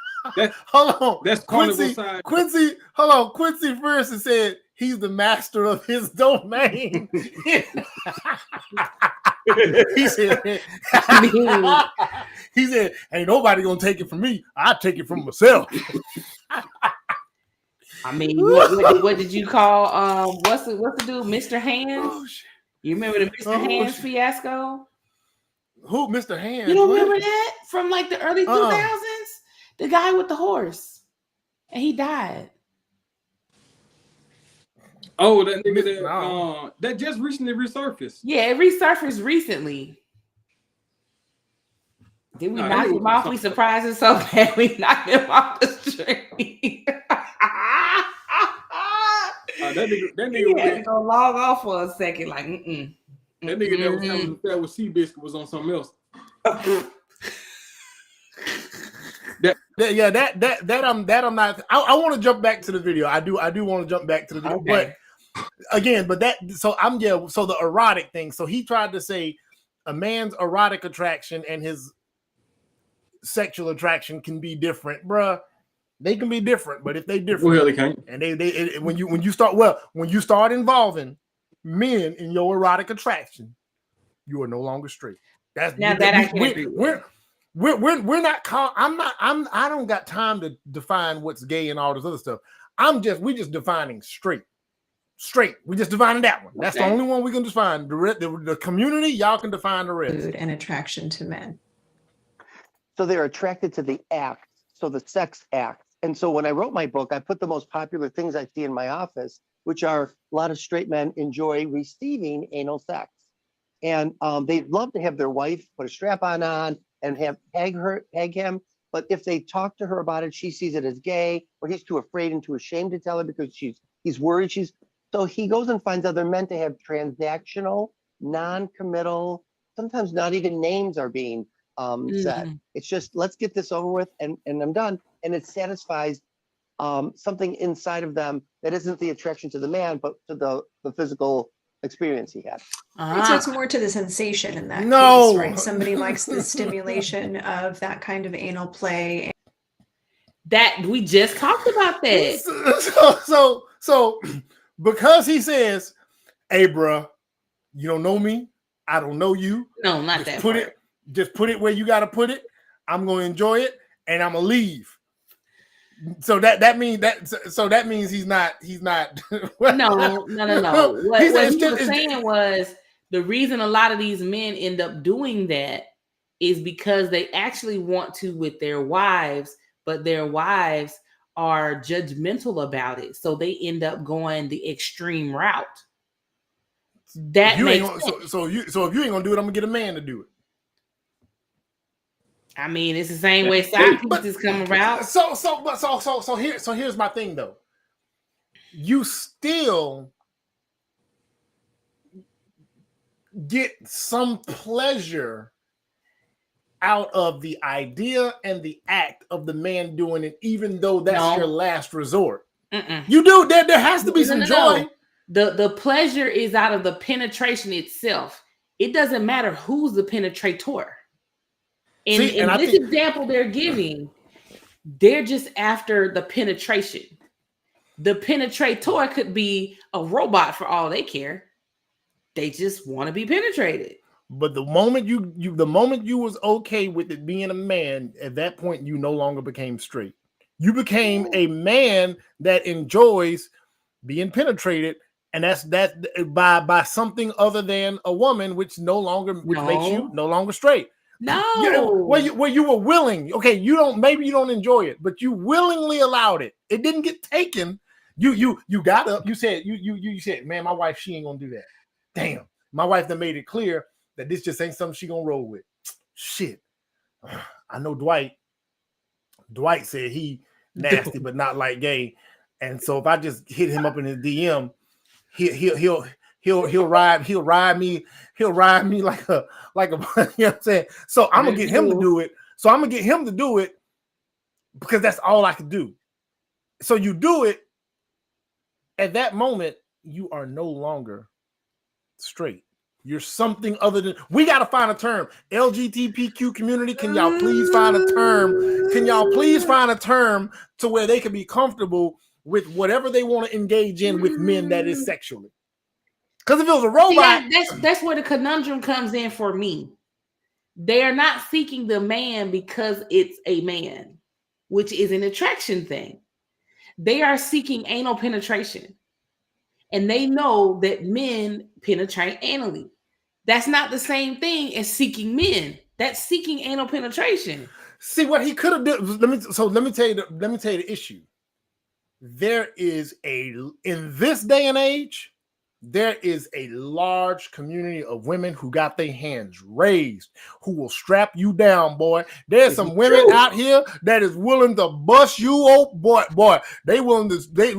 Hold on. That's Quincy. Hold on. Quincy first said he's the master of his domain. he said, ain't nobody gonna take it from me. I take it from myself. I mean, what did you call what's the dude, Mr. Hands? Oh, you remember the Mr. Hands fiasco? Who, Mr. Hands? You don't remember that from like the early 2000s? The guy with the horse, and he died. Oh, that nigga that just recently resurfaced. Yeah, it resurfaced recently. Did we knock him off? We surprised him so bad we knocked him off the street. That nigga had to go log off for a second, like That nigga that was having an affair with Seabiscuit was on something else. I'm not. I want to jump back to the video. I do want to jump back to the video, but again, so the erotic thing. So he tried to say a man's erotic attraction and his sexual attraction can be different, bruh. They can be different, but if they different, well, they can't. And when you start involving men in your erotic attraction, you are no longer straight. I don't got time to define what's gay and all this other stuff. We just defining straight. We just defining that one. That's the only one we can define. The community, y'all can define the rest. And attraction to men. So they're attracted to the act, so the sex act. And so when I wrote my book, I put the most popular things I see in my office, which are a lot of straight men enjoy receiving anal sex. And they'd love to have their wife put a strap-on and peg him. But if they talk to her about it, she sees it as gay, or he's too afraid and too ashamed to tell her because he's worried. So he goes and finds other men to have transactional, non-committal, sometimes not even names are being said. It's just, let's get this over with and I'm done. And it satisfies something inside of them that isn't the attraction to the man, but to the physical experience he had. So it's more to the sensation in that case, right? Somebody likes the stimulation of that kind of anal play. That we just talked about that. So because he says, "Hey, bro, you don't know me. I don't know you. No, not just that. Just put it where you got to put it. I'm going to enjoy it, and I'm gonna leave." So that means he's not. No. What he was saying was the reason a lot of these men end up doing that is because they actually want to with their wives, but their wives are judgmental about it. So they end up going the extreme route. That makes sense. So if you ain't gonna do it, I'm gonna get a man to do it. I mean, it's the same way side pieces come about. So here's my thing though. You still get some pleasure out of the idea and the act of the man doing it, even though that's your last resort. You do. There has to be some joy. The pleasure is out of the penetration itself. It doesn't matter who's the penetrator. In this example they're giving, they're just after the penetration. The penetrator could be a robot for all they care. They just want to be penetrated. But the moment you was okay with it being a man, at that point you no longer became straight. You became a man that enjoys being penetrated, and that's by something other than a woman, which makes you no longer straight. No. Where you were willing. Okay, maybe you don't enjoy it, but you willingly allowed it. It didn't get taken. You got up. You said, man, my wife, she ain't gonna do that. Damn, my wife that made it clear that this just ain't something she gonna roll with. Shit. I know Dwight said he nasty, but not like gay. And so if I just hit him up in his DM, he'll ride me like a you know what I'm saying? So I'm gonna get him to do it. So I'm gonna get him to do it because that's all I can do. So you do it at that moment, you are no longer straight. You're something other than. We got to find a term. LGBTQ community, can y'all please find a term? Can y'all please find a term to where they can be comfortable with whatever they want to engage in with men that is sexually? Because if it was a robot, that's where the conundrum comes in for me. They are not seeking the man because it's a man, which is an attraction thing. They are seeking anal penetration. And they know that men penetrate anally. That's not the same thing as seeking men. That's seeking anal penetration. See what he could have done. Let me tell you the issue. There is in this day and age, there is a large community of women who got their hands raised, who will strap you down, boy. There's some women out here that is willing to bust you, boy. They willing to treat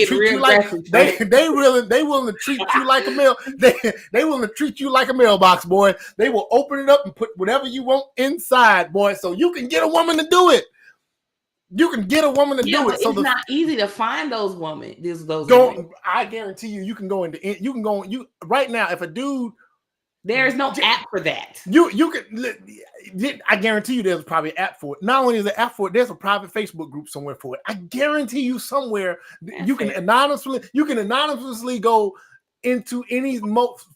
you like they willing to treat you like a mail. They willing to treat you like a mailbox, boy. They will open it up and put whatever you want inside, boy, so you can get a woman to do it. You can get a woman to do it. So it's not easy to find those women. Women. I guarantee you can go right now. If a dude, there's no app for that. You can. I guarantee you, there's probably an app for it. Not only is there an app for it, there's a private Facebook group somewhere for it. I guarantee you, somewhere you can anonymously go into any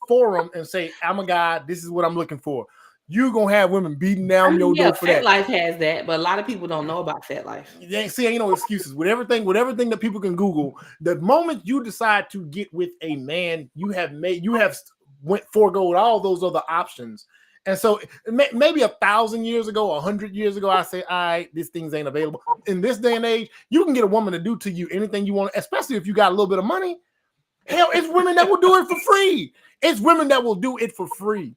forum and say, "I'm a guy. This is what I'm looking for." You're gonna have women beating down your door for that. FetLife has that, but a lot of people don't know about FetLife. Ain't no excuses. With everything that people can Google, the moment you decide to get with a man, you have foregoed all those other options. And so maybe 1,000 years ago, 100 years ago, I say, all right, these things ain't available. In this day and age, you can get a woman to do to you anything you want, especially if you got a little bit of money. Hell, it's women that will do it for free. It's women that will do it for free.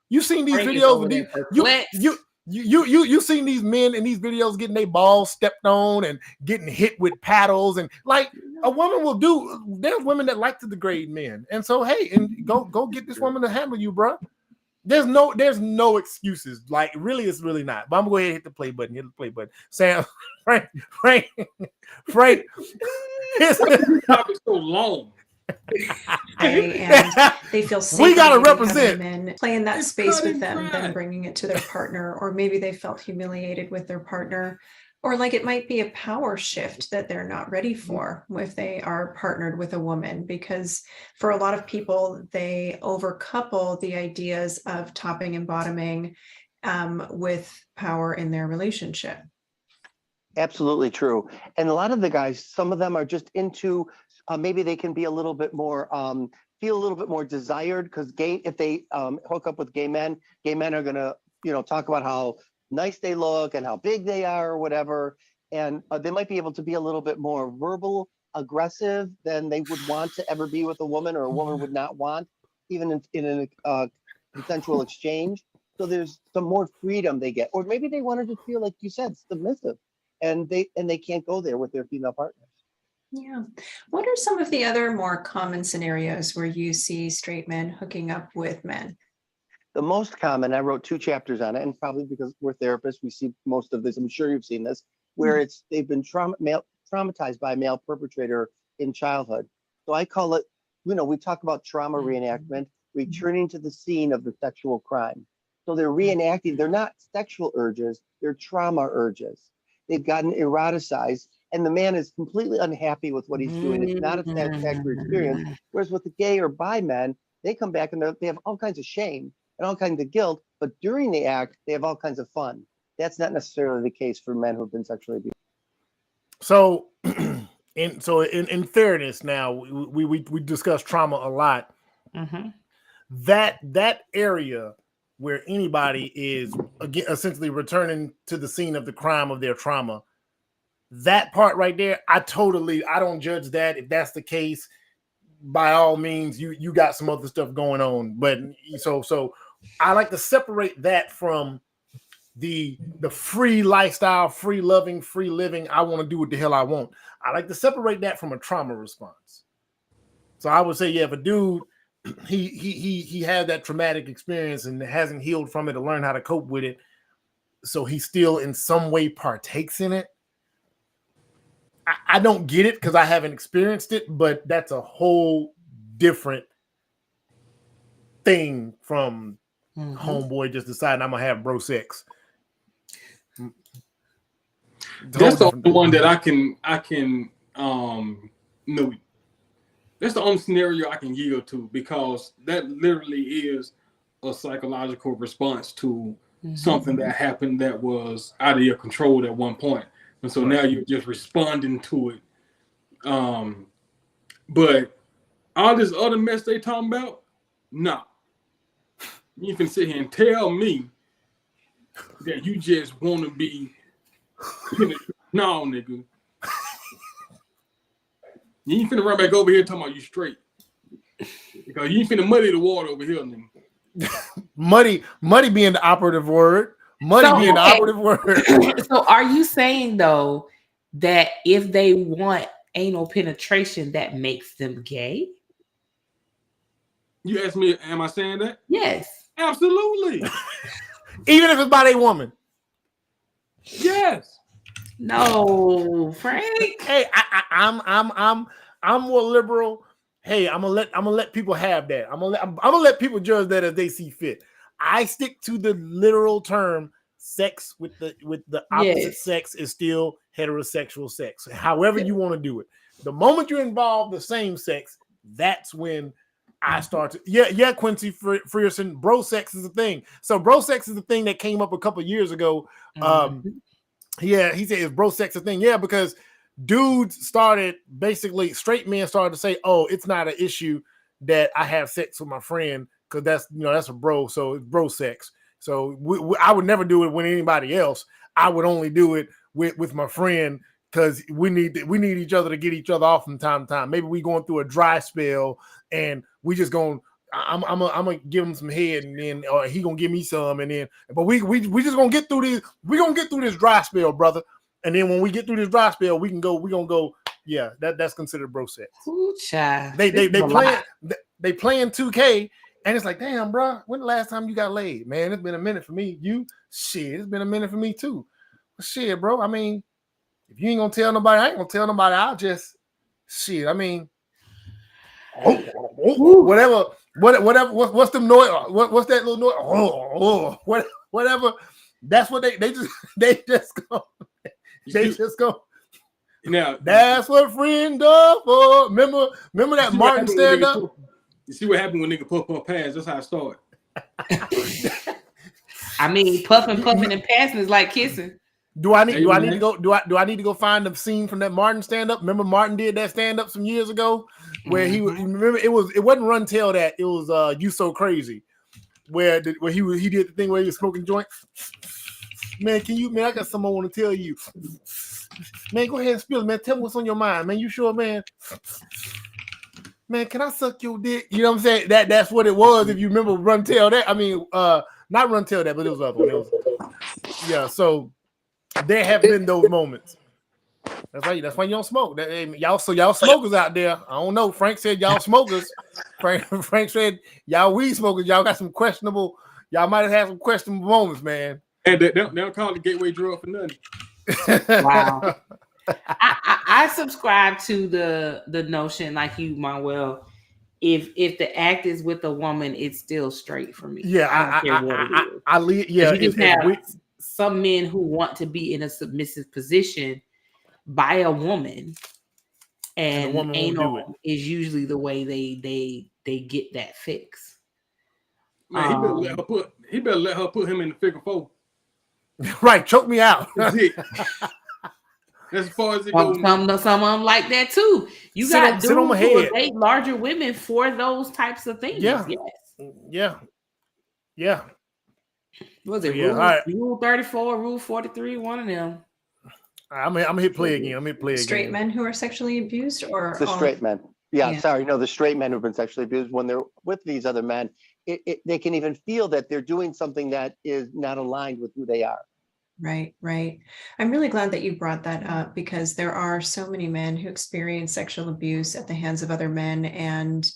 You seen these videos with you seen these men in these videos getting their balls stepped on and getting hit with paddles, and like a woman will do. There's women that like to degrade men, and so hey, and go get this woman to handle you, bro. There's no excuses. Like really, it's really not. But I'm gonna go ahead and hit the play button. Hit the play button. Sam, Frank. This topic so long. And they feel safe. We gotta represent men play in that space with them, then bringing it to their partner, or maybe they felt humiliated with their partner, or like it might be a power shift that they're not ready for if they are partnered with a woman, because for a lot of people they overcouple the ideas of topping and bottoming with power in their relationship. Absolutely true. And a lot of the guys, some of them are just into maybe they can be a little bit more feel a little bit more desired because if they hook up with gay men are gonna, talk about how nice they look and how big they are or whatever. And they might be able to be a little bit more verbal aggressive than they would want to ever be with a woman, or a woman would not want, even in a consensual exchange. So there's some more freedom they get, or maybe they wanted to feel, like you said, submissive, and they can't go there with their female partners. Yeah. What are some of the other more common scenarios where you see straight men hooking up with men? The most common, I wrote 2 chapters on it, and probably because we're therapists, we see most of this. I'm sure you've seen this, where they've been traumatized by a male perpetrator in childhood. So I call it, we talk about trauma reenactment, returning to the scene of the sexual crime. So they're reenacting, they're not sexual urges, they're trauma urges. They've gotten eroticized, and the man is completely unhappy with what he's doing. It's not a satisfactory experience. Whereas with the gay or bi men, they come back and they have all kinds of shame and all kinds of guilt, but during the act, they have all kinds of fun. That's not necessarily the case for men who have been sexually abused. So, in fairness, now we discuss trauma a lot. That area where anybody is again essentially returning to the scene of the crime of their trauma, that part right there, I don't judge that. If that's the case, by all means, you got some other stuff going on. But so I like to separate that from the free lifestyle, free loving, free living. I want to do what the hell I want. I like to separate that from a trauma response. So I would say, yeah, if a dude he had that traumatic experience and hasn't healed from it to learn how to cope with it, so he still in some way partakes in it. I don't get it because I haven't experienced it, but that's a whole different thing from homeboy just deciding I'm gonna have bro sex. That's the only one that I can no. That's the only scenario I can yield to, because that literally is a psychological response to something that happened that was out of your control at one point. And so now you're just responding to it. But all this other mess they talking about, nah. You can sit here and tell me that you just want to be, no, nigga. You ain't finna run back over here talking about you straight. Because you ain't finna muddy the water over here, nigga. Muddy being the operative word. The operative word. So are you saying, though, that if they want anal penetration, that makes them gay? You asked me, am I saying that? Yes. Absolutely. Even if it's by a woman. Yes. No, Frank. Hey, I'm more liberal. Hey, I'm gonna let people have that. I'm gonna let people judge that as they see fit. I stick to the literal term. Sex with the opposite sex is still heterosexual sex. However you want to do it. The moment you involve the same sex, that's when I start to Quincy Frierson, bro sex is a thing. So bro sex is a thing that came up a couple years ago. Yeah, he said, is bro sex a thing? Yeah, because dudes started, basically straight men started to say, oh, it's not an issue that I have sex with my friend because that's a bro, so it's bro sex. So I would never do it with anybody else. I would only do it with my friend because we need each other to get each other off from time to time. Maybe we going through a dry spell and we just I'm gonna give him some head, and then he gonna give me some, and then but we just gonna get through this. We gonna get through this dry spell, brother. And then when we get through this dry spell, we can go. Yeah, that's considered bro sex. Ooh, child. They playing 2K, and it's like, damn, bro, when the last time you got laid? Man, it's been a minute for me. It's been a minute for me too. Shit, bro. I mean, if you ain't gonna tell nobody, I ain't gonna tell nobody. I'll just I mean, whatever. What's the noise? What's that little noise? Whatever. That's what they just go. Now that's what friend does for. Remember that Martin stand up? You see what happened when nigga puff pass? That's how it started. I mean, puffing and passing is like kissing. Do I need to go find the scene from that Martin stand up? Remember Martin did that stand up some years ago? where he remember it wasn't Run Tell That, it was You So Crazy, where he did the thing where he was smoking joint. Man, I got something I want to tell you. Man, go ahead and spill it, man. Tell me what's on your mind, man. You sure, man? Man, can I suck your dick? You know what I'm saying? That's what it was. If you remember Run Tell That. I mean, not Run Tell That, but it was the other one. Yeah, so there have been those moments. That's why you don't smoke. Y'all smokers out there. I don't know. Frank said y'all smokers. Frank said y'all weed smokers. Y'all got some questionable. Y'all might have had some questionable moments, man. And they don't call it a gateway drug for nothing. Wow. I subscribe to the notion, like you, Manuel. If the act is with a woman, it's still straight for me. Yeah, I don't care what it is. You just have some men who want to be in a submissive position by a woman, and anal is usually the way they get that fix. Man, he better let her put him in the figure four. Right, choke me out. That's it. As far as it goes. Some of them like that too. You got dudes who date larger women for those types of things. Yeah. Yes. Yeah. Was it Rule 34, Rule 43, one of them? I'm gonna hit play again. Straight men who are sexually abused, or the straight men. Yeah, sorry. No, the straight men who've been sexually abused, when they're with these other men, they can even feel that they're doing something that is not aligned with who they are. Right. I'm really glad that you brought that up, because there are so many men who experience sexual abuse at the hands of other men, and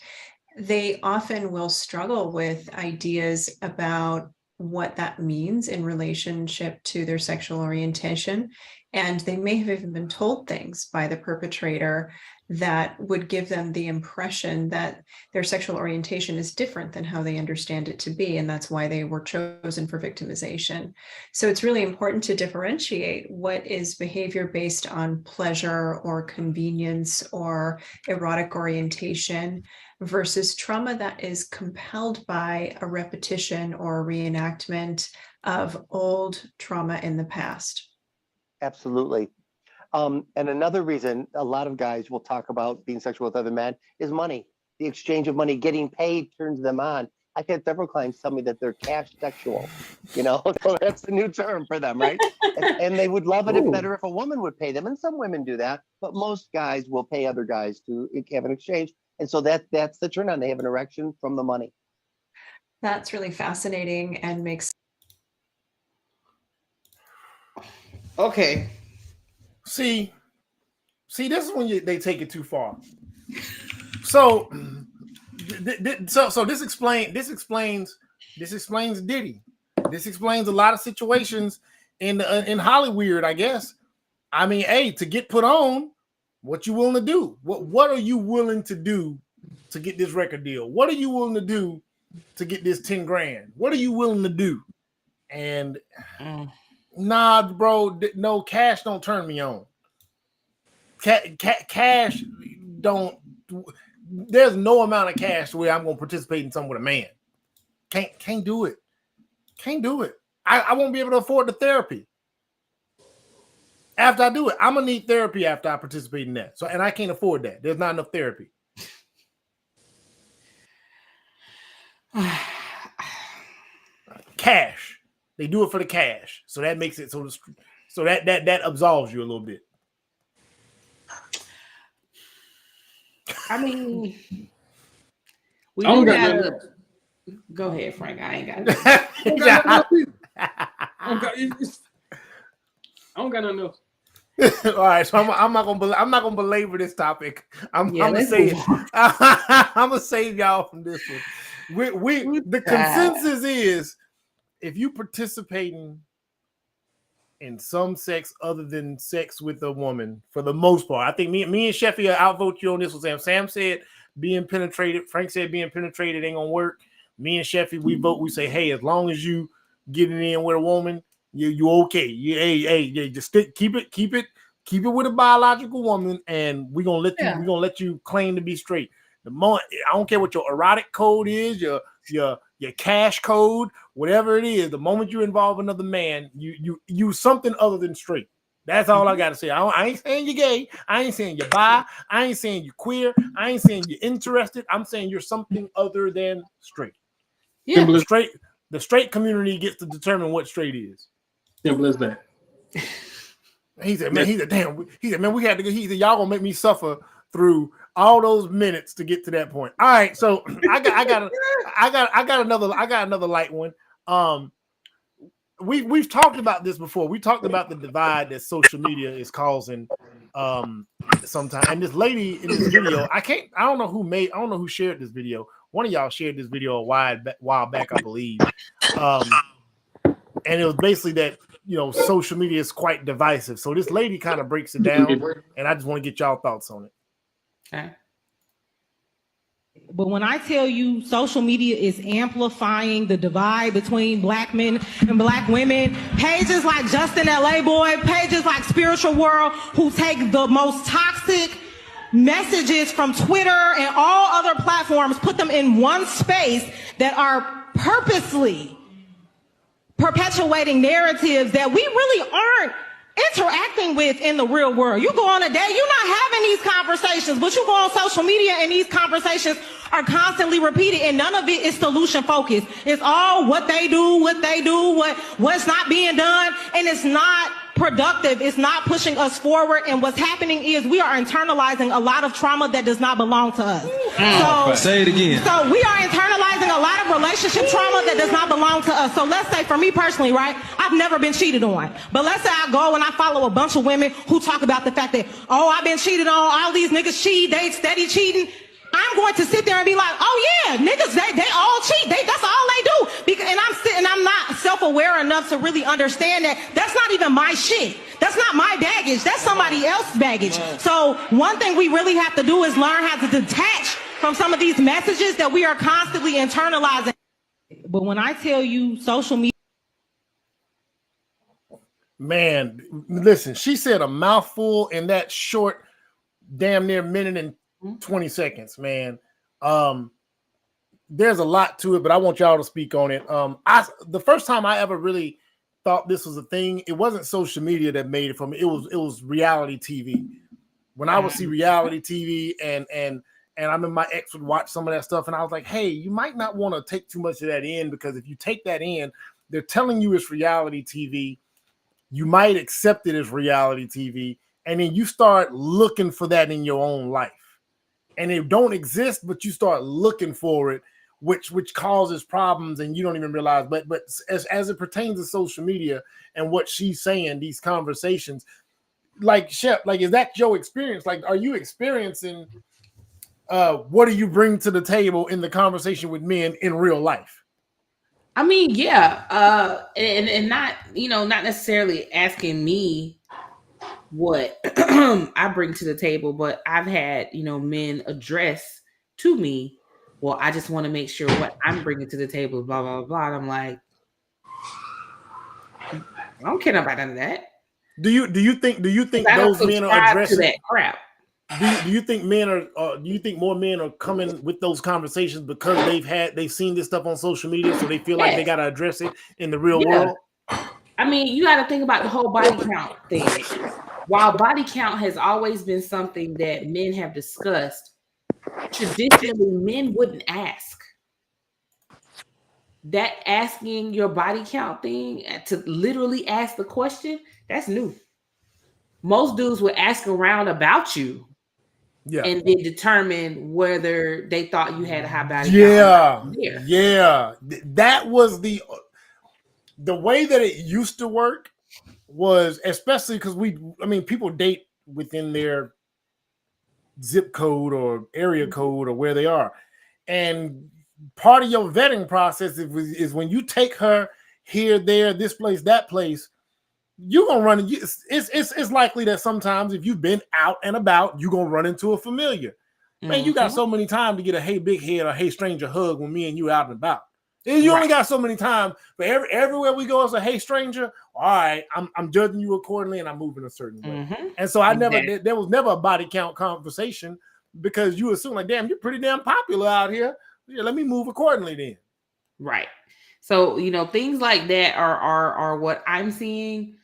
they often will struggle with ideas about what that means in relationship to their sexual orientation. And they may have even been told things by the perpetrator that would give them the impression that their sexual orientation is different than how they understand it to be. And that's why they were chosen for victimization. So it's really important to differentiate what is behavior based on pleasure or convenience or erotic orientation versus trauma that is compelled by a repetition or a reenactment of old trauma in the past. Absolutely. And another reason a lot of guys will talk about being sexual with other men is money. The exchange of money, getting paid turns them on. I've had several clients tell me that they're cash sexual. So that's the new term for them, right? And they would love it better if a woman would pay them. And some women do that, but most guys will pay other guys to have an exchange. And so that's the turn on. They have an erection from the money. That's really fascinating and makes. Okay. See, this is when they take it too far. So this explains Diddy. This explains a lot of situations in Hollywood, I guess. I mean, hey, to get put on, what you willing to do? What are you willing to do to get this record deal? What are you willing to do to get this 10 grand? What are you willing to do? And nah, bro, no, cash don't turn me on. Cash don't. There's no amount of cash where I'm going to participate in something with a man. Can't do it. Can't do it. I won't be able to afford the therapy. After I do it, I'm gonna need therapy after I participate in that. So, and I can't afford that. There's not enough therapy. Cash. They do it for the cash. So that makes it so that absolves you a little bit. I mean, we don't gotta go ahead, Frank. I ain't got it. I don't got nothing else. All right, so I'm not gonna belabor this topic. I'm gonna say it. I'm gonna save y'all from this one. The consensus is, if you participating in some sex other than sex with a woman, for the most part, I think me and Sheffy outvote you on this one. Sam said being penetrated. Frank said being penetrated ain't gonna work. Me and Sheffy, we vote. We say, hey, as long as you getting in with a woman, you okay. Hey, just keep it with a biological woman, and we're gonna let you claim to be straight. The moment, I don't care what your erotic code is, your cash code, whatever it is, the moment you involve another man, you something other than straight. That's all I got to say. I ain't saying you're gay. I ain't saying you're bi. I ain't saying you're queer. I ain't saying you're interested. I'm saying you're something other than straight. Yeah. The straight community gets to determine what straight is. Simple as that. He said, man, man, we had to go. He said, y'all gonna make me suffer through all those minutes to get to that point. All right, so I got another light one. We've talked about this before. We talked about the divide that social media is causing sometimes. And this lady in this video, I don't know who shared this video. One of y'all shared this video a while back, I believe. And it was basically that, social media is quite divisive. So this lady kind of breaks it down, and I just want to get y'all thoughts on it. Okay. But when I tell you social media is amplifying the divide between black men and black women, pages like Justin LA Boy, pages like Spiritual World, who take the most toxic messages from Twitter and all other platforms, put them in one space that are purposely perpetuating narratives that we really aren't interacting with in the real world. You go on a date, you're not having these conversations, but you go on social media and these conversations are constantly repeated, and none of it is solution focused. It's all what they do, what's not being done, and it's not productive. It's not pushing us forward. And what's happening is we are internalizing a lot of trauma that does not belong to us. Say it again. So we are internalizing a lot of relationship trauma that does not belong to us. So let's say for me personally, right, I've never been cheated on. But let's say I go and I follow a bunch of women who talk about the fact that, I've been cheated on, all these niggas cheat, they steady cheating. I'm going to sit there and be like, yeah, niggas, they all cheat. That's all they do. And I'm not self-aware enough to really understand that that's not even my shit. That's not my baggage. That's somebody else's baggage. So one thing we really have to do is learn how to detach from some of these messages that we are constantly internalizing. But when I tell you social media. Man, listen, she said a mouthful in that short, damn near minute and 20 seconds, man. There's a lot to it, but I want y'all to speak on it. The first time I ever really thought this was a thing, it wasn't social media that made it for me. It was reality TV. When I would see reality TV and I remember my ex would watch some of that stuff, and I was like, hey, you might not want to take too much of that in, because if you take that in, they're telling you it's reality TV. You might accept it as reality TV, and then you start looking for that in your own life. And it don't exist, but you start looking for it, which causes problems, and you don't even realize. But as it pertains to social media and what she's saying, these conversations, like Shep, like, is that your experience? Like, are you experiencing what do you bring to the table in the conversation with men in real life? I mean, yeah, and not not necessarily asking me what I bring to the table, but I've had men address to me, well, I just want to make sure what I'm bringing to the table, blah blah blah. And I'm like, I don't care about none of that. Do you think those men are addressing that crap? Do you think men are? Do you think more men are coming with those conversations because they've seen this stuff on social media, so they feel like they got to address it in the real world? I mean, you got to think about the whole body count thing. While body count has always been something that men have discussed, traditionally men wouldn't ask. That asking your body count thing, to literally ask the question, that's new. Most dudes would ask around about you. Yeah. And then determine whether they thought you had a high body count. Yeah. That was the way that it used to work, was especially because people date within their zip code or area code or where they are. And part of your vetting process is when you take her here, there, this place, that place, you're gonna run. It's likely that sometimes if you've been out and about, you're gonna run into a familiar. Man, you got so many times to get a hey big head or hey stranger hug when me and you out and about. You only got so many times, but everywhere we go, it's a hey stranger. All right, I'm judging you accordingly, and I'm moving a certain way. And so there was never a body count conversation, because you assume like, damn, you're pretty damn popular out here. Yeah, let me move accordingly then. Right. So things like that are what I'm seeing.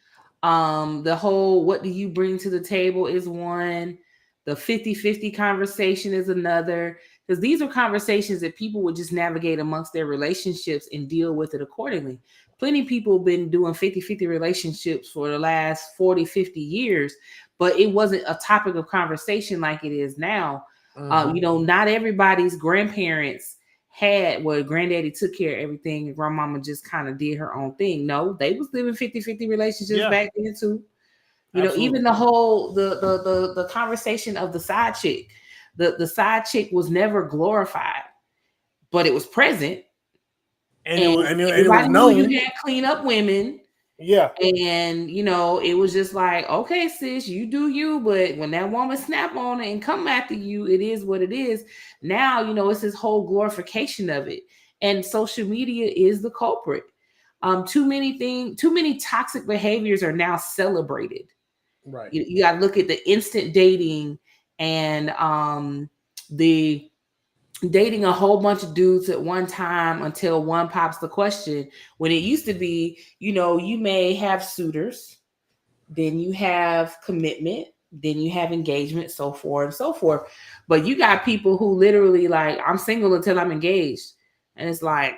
The whole what do you bring to the table is one. The 50-50 conversation is another. Because these are conversations that people would just navigate amongst their relationships and deal with it accordingly. Plenty of people have been doing 50-50 relationships for the last 40, 50 years, but it wasn't a topic of conversation like it is now. Not everybody's grandparents had where granddaddy took care of everything and grandmama just kind of did her own thing. No, they was living 50-50 relationships back then too. Even the whole the conversation of the side chick. The side chick was never glorified, but it was present. And it was known. You had clean up women. Yeah. And it was just like, okay, sis, you do you, but when that woman snap on it and come after you, it is what it is. Now, it's this whole glorification of it. And social media is the culprit. Too many toxic behaviors are now celebrated. Right. You got to look at the instant dating and the dating a whole bunch of dudes at one time until one pops the question. When it used to be, you may have suitors, then you have commitment, then you have engagement, so forth and so forth. But you got people who literally like, I'm single until I'm engaged. And it's like,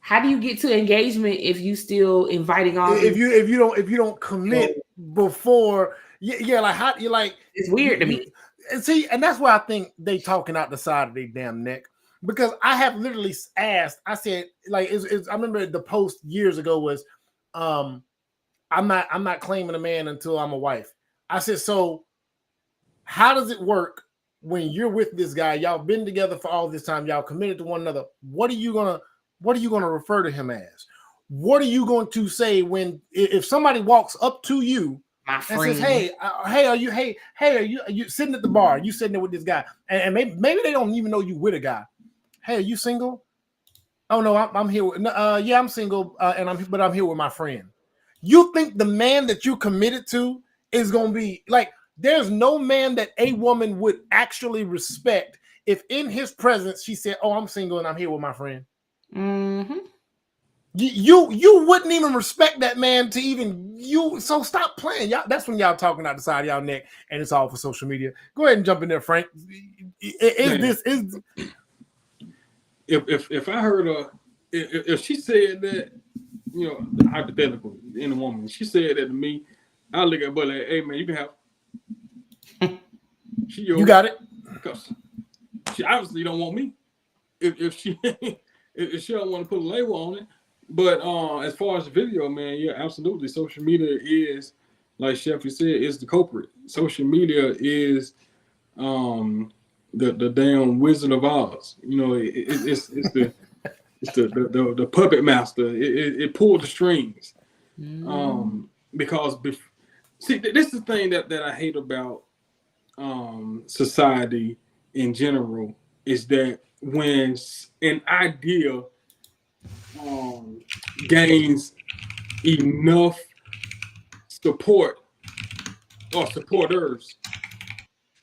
how do you get to engagement if you still inviting all? If you don't commit before, like how you like? It's weird to me. And see, and that's why I think they talking out the side of their damn neck. Because I have literally asked, I said, like, I remember the post years ago was, I'm not claiming a man until I'm a wife. I said, so how does it work when you're with this guy? Y'all been together for all this time. Y'all committed to one another. What are you gonna refer to him as? What are you going to say if somebody walks up to you and says, hey, are you sitting at the bar? You sitting there with this guy, and maybe they don't even know you with a guy. Hey, are you single? Oh no, I'm here. I'm single, but I'm here with my friend. You think the man that you committed to is gonna be like? There's no man that a woman would actually respect if in his presence she said, "Oh, I'm single and I'm here with my friend." Mm-hmm. You wouldn't even respect that man to even you. So stop playing, y'all. That's when y'all talking out the side of y'all neck, and it's all for social media. Go ahead and jump in there, Frank. If I heard if she said that, hypothetical in a woman, she said that to me, I look at her like, hey man, you can have. You got it. Because she obviously don't want me. If she don't want to put a label on it. But as far as the video, man, yeah, absolutely. Social media is, like Sheffy said, is the culprit. Social media is the damn Wizard of Oz. It's the puppet master. It pulled the strings. Because see, this is the thing that I hate about society in general, is that when an idea gains enough support or supporters,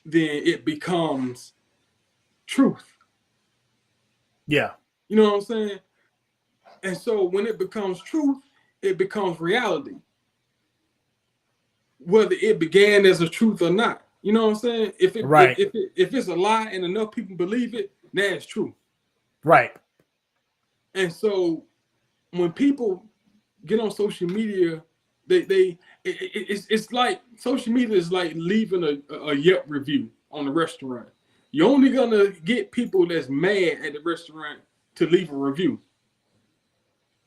then it becomes truth. Yeah. You know what I'm saying? And so when it becomes truth, it becomes reality. Whether it began as a truth or not. You know what I'm saying? If it's a lie and enough people believe it, that's true. Right. And so when people get on social media, it's like social media is like leaving a Yelp review on a restaurant. You're only gonna get people that's mad at the restaurant to leave a review.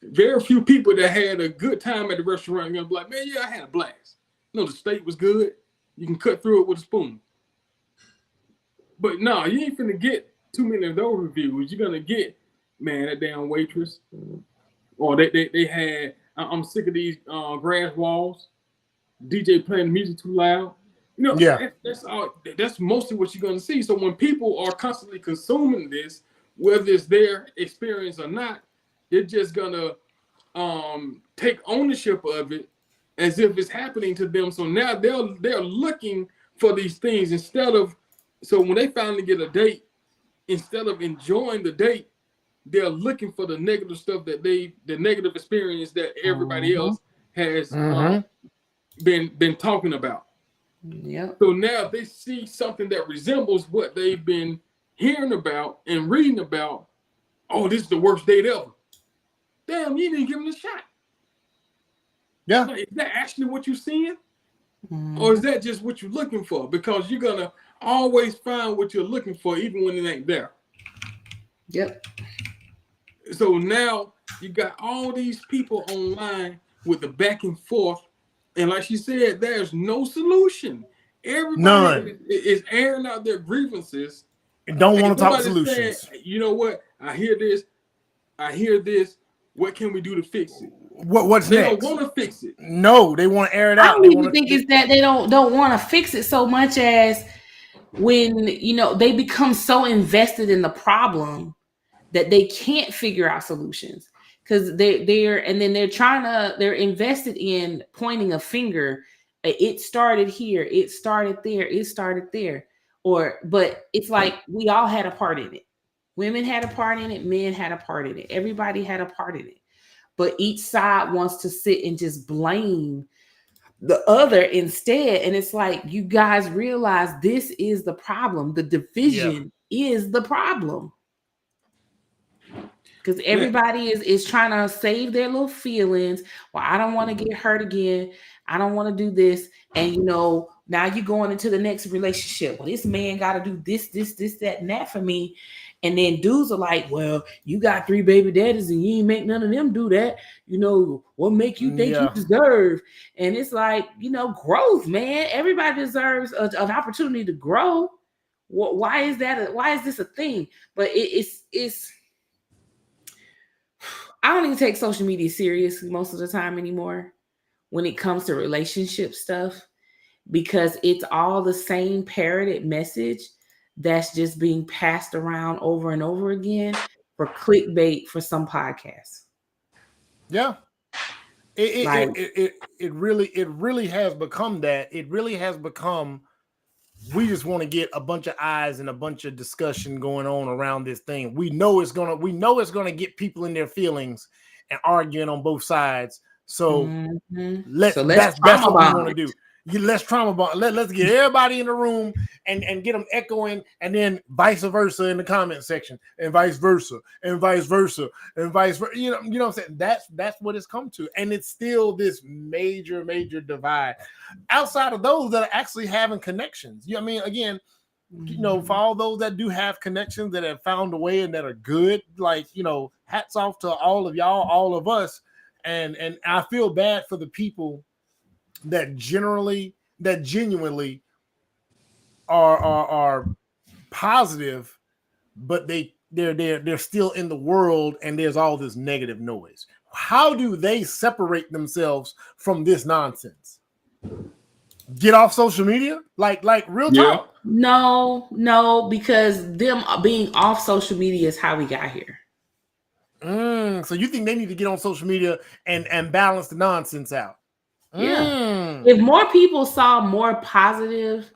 Very few people that had a good time at the restaurant are gonna be like, man, yeah, I had a blast. The steak was good. You can cut through it with a spoon. But no, you ain't finna get too many of those reviews. You're gonna get, man, that damn waitress. Or they had, I'm sick of these grass walls. DJ playing the music too loud. That's all. That's mostly what you're gonna see. So when people are constantly consuming this, whether it's their experience or not, they're just gonna take ownership of it as if it's happening to them. So now they're looking for these things instead of. So when they finally get a date, instead of enjoying the date, they're looking for the negative stuff the negative experience that everybody else has been talking about. Yep. So now they see something that resembles what they've been hearing about and reading about. Oh, this is the worst date ever. Damn, you didn't give them a shot. Yeah. Like, is that actually what you're seeing? Mm. Or is that just what you're looking for? Because you're gonna always find what you're looking for, even when it ain't there. Yep. So now you got all these people online with the back and forth. And like she said, there's no solution. Everybody is airing out their grievances. And don't want to talk solutions. Saying, you know what? I hear this. What can we do to fix it? What's they next? They don't want to fix it. No, they want to air it out. I don't even think it's that they don't want to fix it so much as when, you know, they become so invested in the problem that they can't figure out solutions. Because they're invested in pointing a finger. It started here, it started there. But it's like we all had a part in it. Women had a part in it, men had a part in it, everybody had a part in it. But each side wants to sit and just blame the other instead. And it's like, you guys realize this is the problem. The division is the problem. Because everybody is trying to save their little feelings. Well, I don't want to get hurt again. I don't want to do this. And, you know, now you're going into the next relationship. Well, this man got to do this, that, and that for me. And then dudes are like, well, you got 3 baby daddies and you ain't make none of them do that. You know, what make you think you deserve? And it's like, you know, growth, man. Everybody deserves an opportunity to grow. Why is this a thing? But it's I don't even take social media serious most of the time anymore when it comes to relationship stuff, because it's all the same parroted message that's just being passed around over and over again for clickbait for some podcasts. Yeah. It really has become that. It really has become, we just want to get a bunch of eyes and a bunch of discussion going on around this thing. We know it's gonna get people in their feelings and arguing on both sides. So that's what we want to do. Let's trauma bond. Let's get everybody in the room and get them echoing, and then vice versa in the comment section, and vice versa, and vice versa, and vice versa. You know what I'm saying? That's what it's come to, and it's still this major divide. Outside of those that are actually having connections, you know what I mean? Again, you know, for all those that do have connections that have found a way and that are good, like, you know, hats off to all of y'all, all of us, and I feel bad for the people that genuinely are positive, but they're still in the world and there's all this negative noise. How do they separate themselves from this nonsense? Get off social media? Like real talk? No, because them being off social media is how we got here. So you think they need to get on social media and balance the nonsense out? Yeah. If more people saw more positive,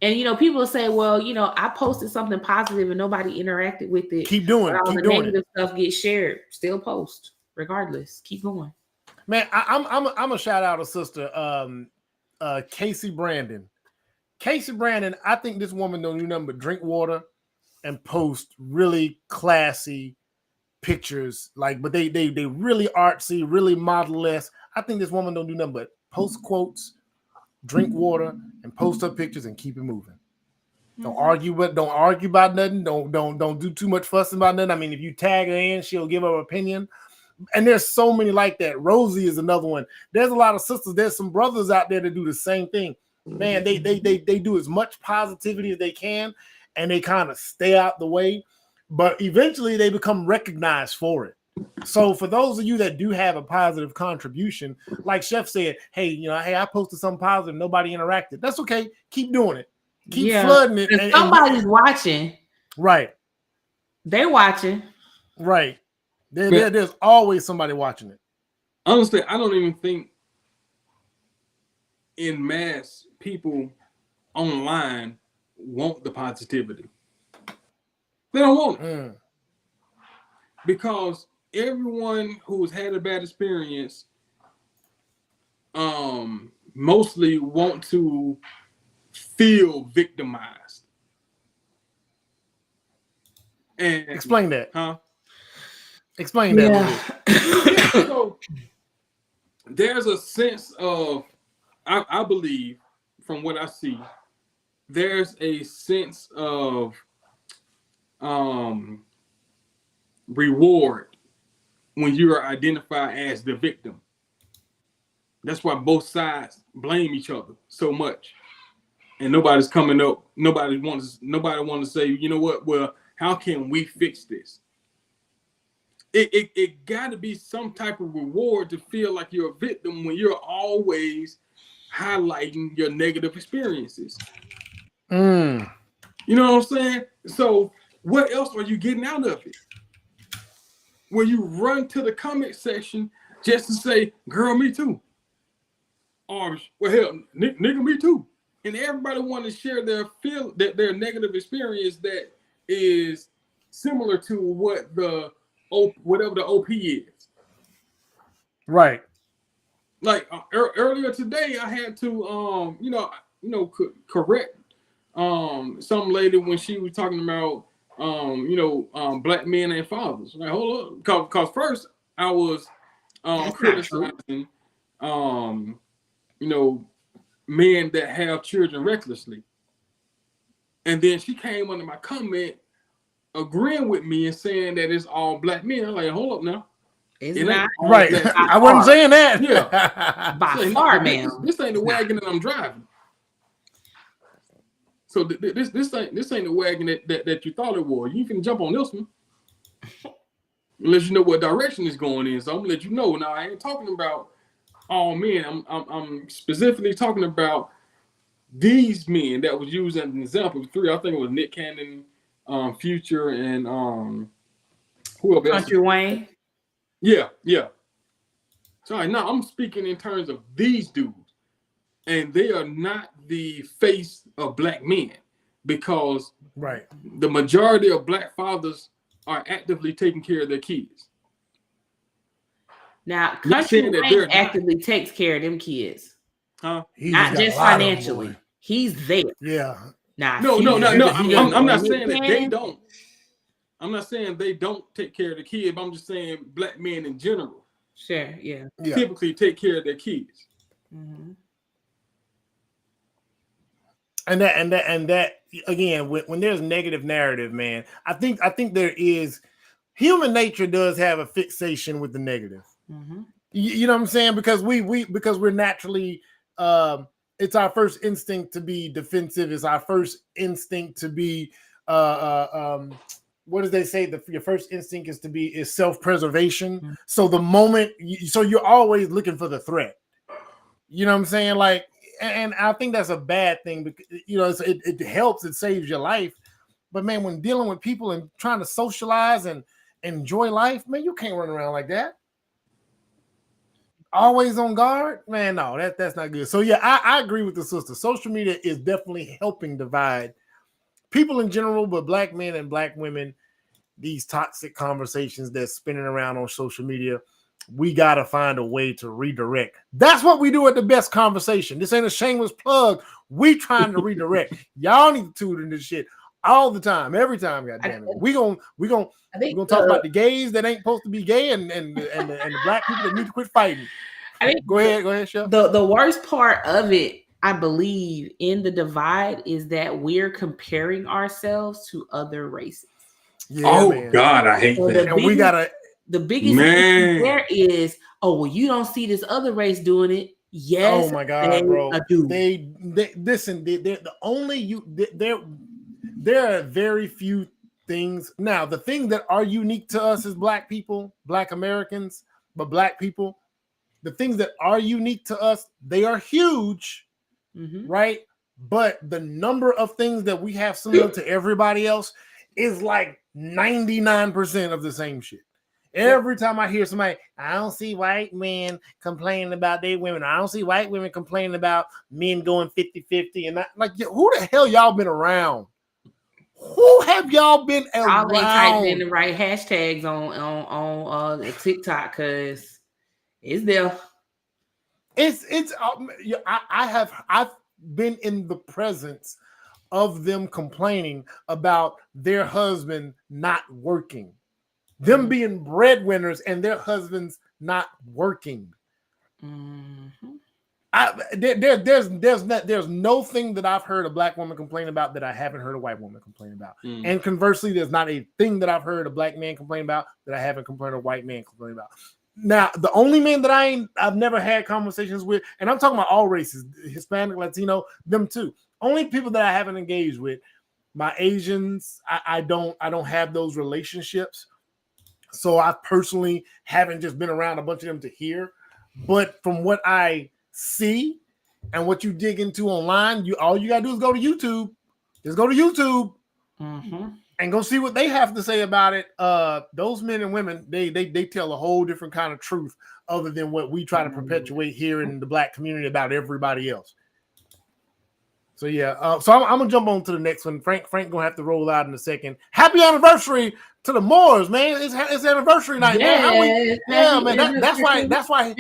and, you know, people say, well, you know, I posted something positive and nobody interacted with it. Keep doing it. All the negative stuff gets shared. Still post, regardless. Keep going. Man, I'm a shout out to sister Casey Brandon. Casey Brandon, I think this woman don't do nothing but drink water and post really classy pictures. Like, but they really artsy, really model-less. I think this woman don't do nothing but post quotes, drink water, and post her pictures and keep it moving. Don't argue about nothing. Don't do too much fussing about nothing. I mean, if you tag her in, she'll give her opinion. And there's so many like that. Rosie is another one. There's a lot of sisters. There's some brothers out there that do the same thing. Man, they do as much positivity as they can, and they kind of stay out the way. But eventually, they become recognized for it. So for those of you that do have a positive contribution, like Chef said, hey, I posted something positive, nobody interacted. That's okay. Keep doing it. Keep flooding it. And somebody's watching. Right. They're watching. Right. There's always somebody watching it. Honestly, I don't even think in mass people online want the positivity. They don't want it. Because everyone who's had a bad experience mostly want to feel victimized. And explain that. Huh? Explain that a little bit. Yeah, so there's a sense of, I believe, from what I see, there's a sense of reward when you are identified as the victim. That's why both sides blame each other so much, and nobody's coming up. Nobody wants to say, you know what? Well, how can we fix this? It got to be some type of reward to feel like you're a victim when you're always highlighting your negative experiences. You know what I'm saying? So what else are you getting out of it? Where you run to the comment section just to say, girl, me too. Or, well, hell, nigga, me too. And everybody want to share their negative experience that is similar to what whatever the OP is. Right. Like earlier today, I had to correct some lady when she was talking about black men and fathers. Like, hold up, because first I was criticizing men that have children recklessly, and then she came under my comment agreeing with me and saying that it's all black men. I'm like, hold up now. It's not right. I wasn't saying that. Yeah. By far, man. This ain't the wagon that I'm driving. So this ain't the wagon that you thought it was. You can jump on this one. Unless you know what direction it's going in. So I'm gonna let you know. Now I ain't talking about all men. I'm specifically talking about these men that was used as an example. Three, I think it was Nick Cannon, Future, and who else? Country Wayne. Yeah. Sorry, now I'm speaking in terms of these dudes, and they are not the face of black men, because the majority of black fathers are actively taking care of their kids. Now, Country Wayne actively takes care of them kids. Huh? Not just financially. He's there. Yeah. Nah, no. I'm not saying that they don't. I'm not saying they don't take care of the kids, but I'm just saying black men in general. Sure, yeah. Typically take care of their kids. Mm-hmm. And that again, when there's negative narrative, man, I think there is, human nature does have a fixation with the negative. Mm-hmm. You know what I'm saying? Because we're naturally, it's our first instinct to be defensive. It's our first instinct to be, what does they say? Your first instinct is self-preservation. Mm-hmm. So the moment, so you're always looking for the threat. You know what I'm saying? Like, and I think that's a bad thing, because it helps, it saves your life. But man, when dealing with people and trying to socialize and enjoy life, man, you can't run around like that. Always on guard, man. No, that's not good. So yeah, I agree with the sister. Social media is definitely helping divide people in general, but black men and black women. These toxic conversations that's spinning around on social media, we got to find a way to redirect. That's what we do at the Best Conversation. This ain't a shameless plug. We trying to redirect. Y'all need to tune in this shit all the time, every time. God damn it. We gonna talk about the gays that ain't supposed to be gay and the black people that need to quit fighting. Go ahead, Chef. The worst part of it, I believe, in the divide is that we're comparing ourselves to other races. Yeah, man. God, I hate that. And the biggest issue there is, oh, well, you don't see this other race doing it. Yes. Oh my God, bro. They listen. There are very few things. Now, the things that are unique to us as black people, black Americans, but black people, the things that are unique to us, they are huge, right? But the number of things that we have similar to everybody else is like 99% of the same shit. Every time I hear somebody, I don't see white men complaining about their women. I don't see white women complaining about men going 50-50. And who the hell y'all been around? Who have y'all been around? Y'all ain't typing in the right hashtags on TikTok, because it's there. I've been in the presence of them complaining about their husband not working, them being breadwinners and their husbands not working. There's no thing that I've heard a black woman complain about that I haven't heard a white woman complain about. And conversely, there's not a thing that I've heard a black man complain about that I haven't complained a white man complain about. Now, the only men that I've never had conversations with, and I'm talking about all races, Hispanic, Latino, them too. Only people that I haven't engaged with, my Asians, I don't have those relationships. So I personally haven't just been around a bunch of them to hear. But from what I see and what you dig into online, all you gotta do is go to YouTube. Just go to YouTube and go see what they have to say about it. Those men and women, they tell a whole different kind of truth other than what we try to perpetuate here in the black community about everybody else. So yeah, so I'm gonna jump on to the next one. Frank gonna have to roll out in a second. Happy anniversary to the Moors, man! It's anniversary night, man. Man. That's why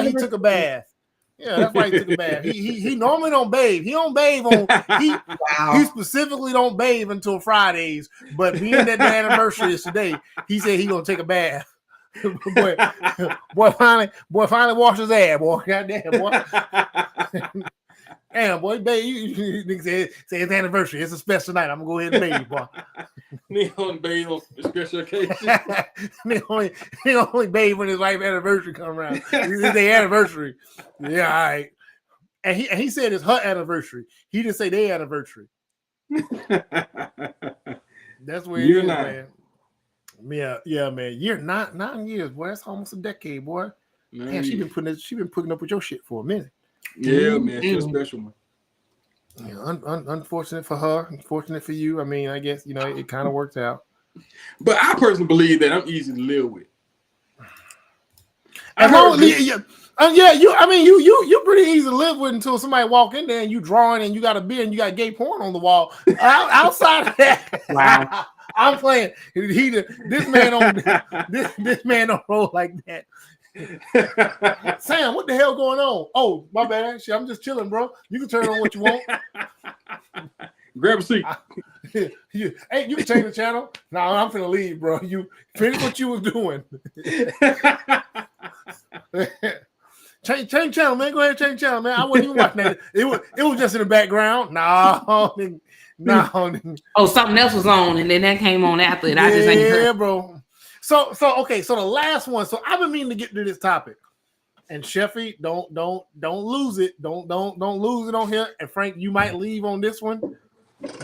he took a bath. Yeah, that's why he took a bath. He normally don't bathe. He don't bathe on. He specifically don't bathe until Fridays. But being that the anniversary is today, he said he gonna take a bath. boy finally washed his ass, boy. Goddamn, boy. Damn, boy, babe, you say it's anniversary. It's a special night. I'm gonna go ahead and bathe, boy. He only bathe on special occasion. he only bathe when his wife's anniversary come around. It's their anniversary. Yeah, all right. And he said it's her anniversary. He didn't say their anniversary. That's where it is, man. Yeah, man. Year 9 years, boy. That's almost a decade, boy. Man, she been putting up with your shit for a minute. Yeah, man, she's a special one. Yeah, unfortunate for her, unfortunate for you. I mean, I guess it kind of worked out. But I personally believe that I'm easy to live with. You're pretty easy to live with until somebody walk in there and you drawing and you got a beer and you got gay porn on the wall. Outside of that, wow. I'm playing. This man don't roll like that. Sam, what the hell going on? Oh, my bad. Shit, I'm just chilling, bro. You can turn on what you want. Grab a seat. Hey, you can change the channel. No, I'm finna leave, bro. You finish what you was doing. Change channel, man. Go ahead and change channel, man. I wasn't even watching that. It was just in the background. No. Oh, something else was on, and then that came on after it. I just ain't heard. Yeah, bro. So okay. So the last one. So I've been meaning to get to this topic, and Sheffy, don't lose it. Don't lose it on here. And Frank, you might leave on this one,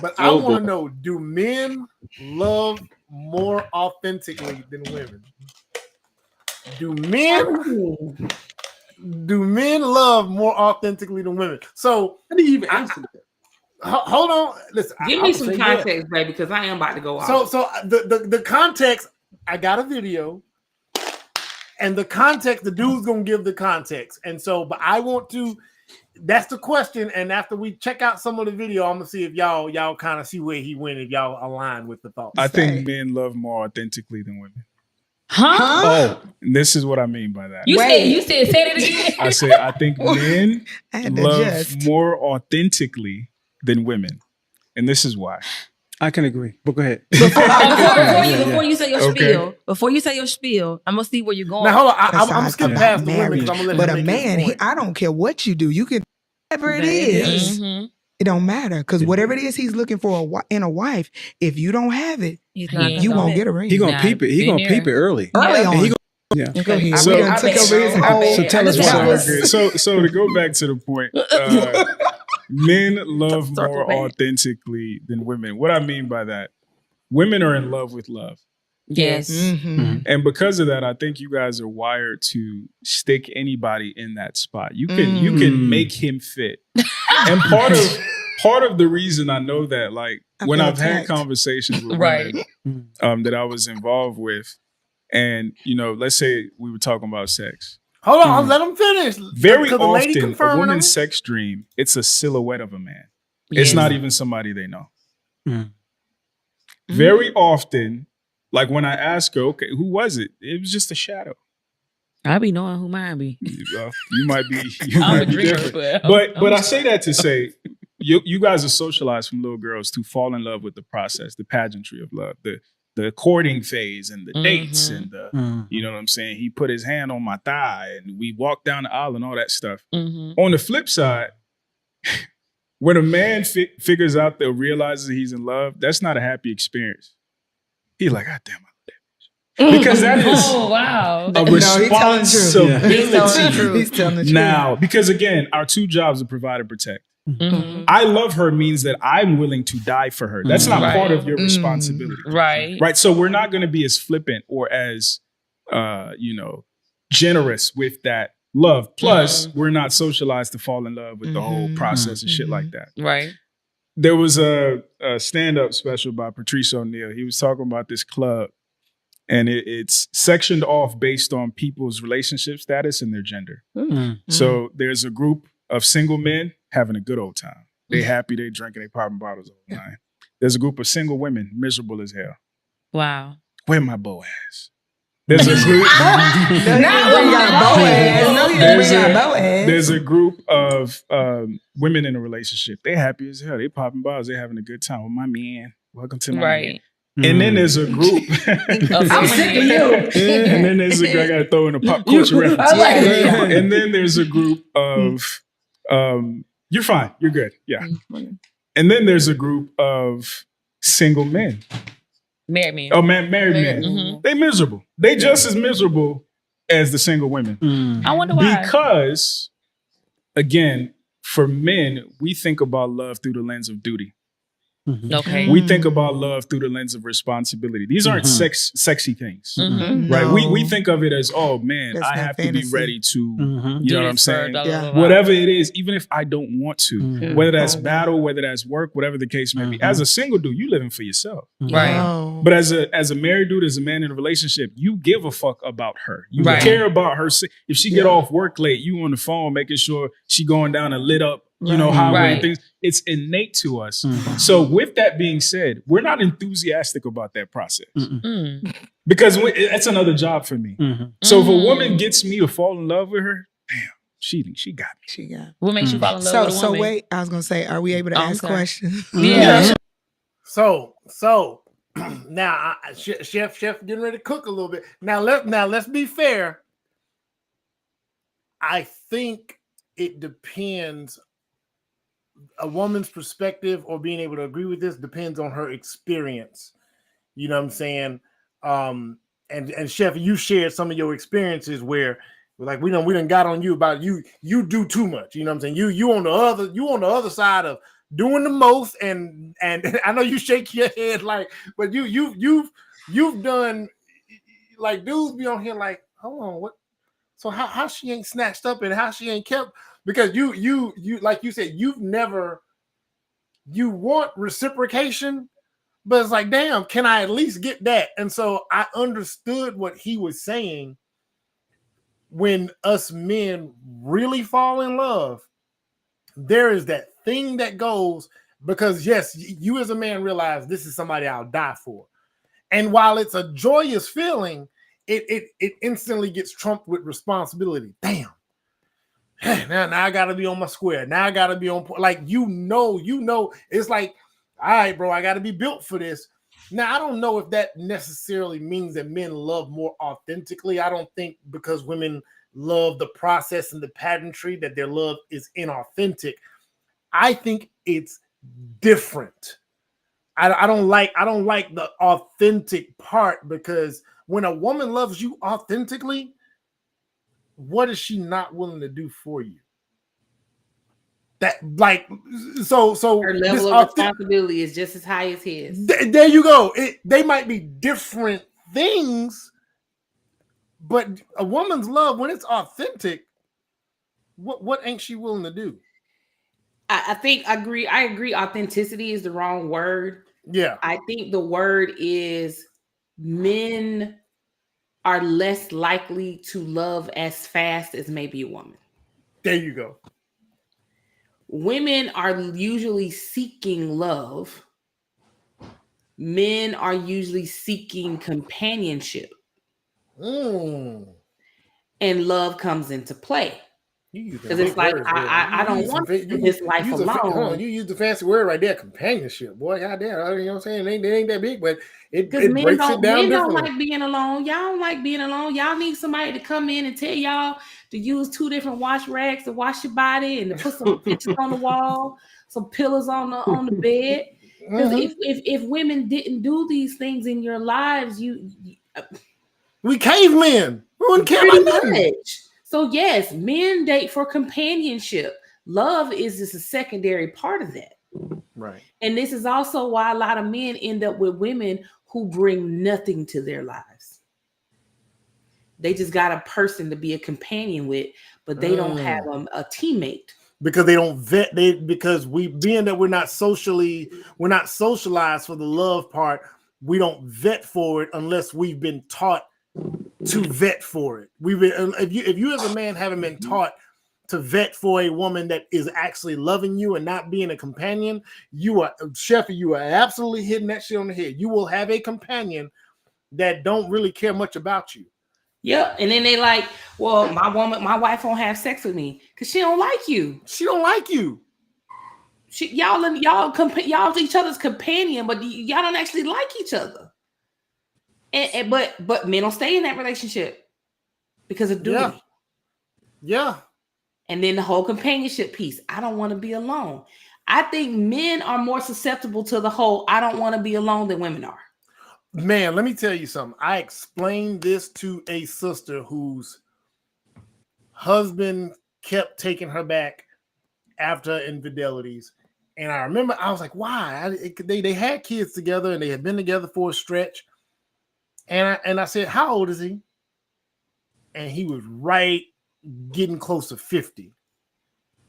but I want to know: do men love more authentically than women? Do men love more authentically than women? So how do you even answer that? Hold on. Listen, give me some context, baby, because I am about to go off. So the context. I got a video, and the context, the dude's gonna give the context. And so, but I want to, that's the question. And after we check out some of the video, I'm gonna see if y'all kind of see where he went, if y'all align with the thought. I think men love more authentically than women. Huh? Oh, this is what I mean by that. You said say it again. I said I think men love more authentically than women. And this is why. I can agree. But go ahead. Before you say your spiel, I'm gonna see where you're going. Now hold on, I'm gonna skip past the women because I'm gonna let But a man, I don't care what you do. You can whatever it is. Mm-hmm. It don't matter because whatever it is he's looking for in a wife, if you don't have it, you won't get a ring. He gonna peep it. He gonna peep it early. Early on. Go ahead. So tell us why. So to go back to the point. Men love more authentically than women. What I mean by that, women are in love with love. Yes. Mm-hmm. And because of that, I think you guys are wired to stick anybody in that spot. You can make him fit. And part of the reason I know that, like when I've had conversations with women that I was involved with, and let's say we were talking about sex. Hold on, let him finish. Very often, a woman's sex dream, it's a silhouette of a man. Yes. It's not even somebody they know. Very often, like when I ask her, okay, who was it? It was just a shadow. I be knowing who mine be. You might be. You might be different. But I say that to say, you guys are socialized from little girls to fall in love with the process, the pageantry of love, the courting phase and the dates and the, you know what I'm saying? He put his hand on my thigh and we walked down the aisle and all that stuff. On the flip side, when a man figures out or realizes he's in love, that's not a happy experience. He's like, God damn, I love that bitch. Because that is a responsibility. He's telling the truth. Now, because again, our two jobs are provide and protect. I love her means that I'm willing to die for her. That's not part of your responsibility. Right. So we're not going to be as flippant or as, generous with that love. Plus, we're not socialized to fall in love with the whole process and shit like that. Right. There was a stand-up special by Patrice O'Neal. He was talking about this club, and it's sectioned off based on people's relationship status and their gender. So there's a group of single men having a good old time. They happy, they drinking, they popping bottles all the time. There's a group of single women miserable as hell. Wow. Where my Boaz? There's a group. There's a group of women in a relationship. They happy as hell. They popping bottles. They having a good time with my man. Welcome to my man. And then there's a group. I'm sick of you. And then there's I gotta throw in a pop culture reference. And then there's a group of you're fine, you're good. Yeah. And then there's a group of single men. Married men. Oh man, married men. They miserable. They just as miserable as the single women. I wonder why. Because again, for men, we think about love through the lens of duty. Okay. We think about love through the lens of responsibility. These aren't sexy things, right? No. We think of it as, oh man, That's I not have fantasy. to be ready to, you know what I'm saying? Yeah. Whatever it is, even if I don't want to, whether that's battle, whether that's work, whatever the case may be. As a single dude, you living for yourself, Right. Oh. but as a married dude, as a man in a relationship, you give a fuck about her. You care about her. If she get off work late, you on the phone making sure she going down a lit up, highway and things. It's innate to us. So with that being said, we're not enthusiastic about that process because that's another job for me. So if a woman gets me to fall in love with her, damn, she got me. She got. What makes you fall in love with a woman? So wait, I was gonna say, are we able to ask questions? Yeah. So now, chef getting ready to cook a little bit. Now let's be fair. I think it depends. A woman's perspective or being able to agree with this depends on her experience. You know what I'm saying? And Chef, you shared some of your experiences where like we done got on you about you do too much. You know what I'm saying? You on the other side of doing the most, and I know you shake your head like, but you've done like dudes be on here like, hold on, what? So how she ain't snatched up and how she ain't kept, because you like you said, you want reciprocation, but it's like, damn, can I at least get that? And so I understood what he was saying. When us men really fall in love, there is that thing that goes, because yes, you as a man realize this is somebody I'll die for. And while it's a joyous feeling, it instantly gets trumped with responsibility. Damn. Now I gotta be on my square. Now I gotta be on point. Like, you know, it's like, all right, bro, I gotta be built for this. Now, I don't know if that necessarily means that men love more authentically. I don't think because women love the process and the pageantry that their love is inauthentic. I think it's different. I don't like the authentic part, because when a woman loves you authentically, what is she not willing to do for you? That, like, so her level of responsibility is just as high as his. There you go. They might be different things, but a woman's love, when it's authentic, what ain't she willing to do? I agree. Authenticity is the wrong word. Yeah. I think the word is men are less likely to love as fast as maybe a woman. There you go. Women are usually seeking love. Men are usually seeking companionship. and love comes into play. Because it's like I don't want this life alone. You use the fancy word right there, companionship. Boy, goddamn, you know what I'm saying? It ain't that big, but it breaks it down differently. Men don't like being alone. Y'all don't like being alone. Y'all need somebody to come in and tell y'all to use 2 different wash rags to wash your body and to put some pictures on the wall, some pillows on the bed. Because if women didn't do these things in your lives, we cavemen. We wouldn't care about nothing. So yes, men date for companionship. Love is just a secondary part of that. Right. And this is also why a lot of men end up with women who bring nothing to their lives. They just got a person to be a companion with, but they don't have a teammate. Because they don't vet, because being that we're not socialized for the love part, we don't vet for it unless we've been taught to vet for it. If you as a man haven't been taught to vet for a woman that is actually loving you and not being a companion, you are absolutely hitting that shit on the head. You will have a companion that don't really care much about you. Yep. And then they like, well, my wife won't have sex with me because she don't like you. She don't like you. Y'all each other's companion, but y'all don't actually like each other. But men don't stay in that relationship because of duty. Yeah. And then the whole companionship piece. I don't want to be alone. I think men are more susceptible to the whole I don't want to be alone than women are. Man, let me tell you something. I explained this to a sister whose husband kept taking her back after infidelities. And I remember I was like, why? They had kids together and they had been together for a stretch. And I said, how old is he? And he was getting close to 50.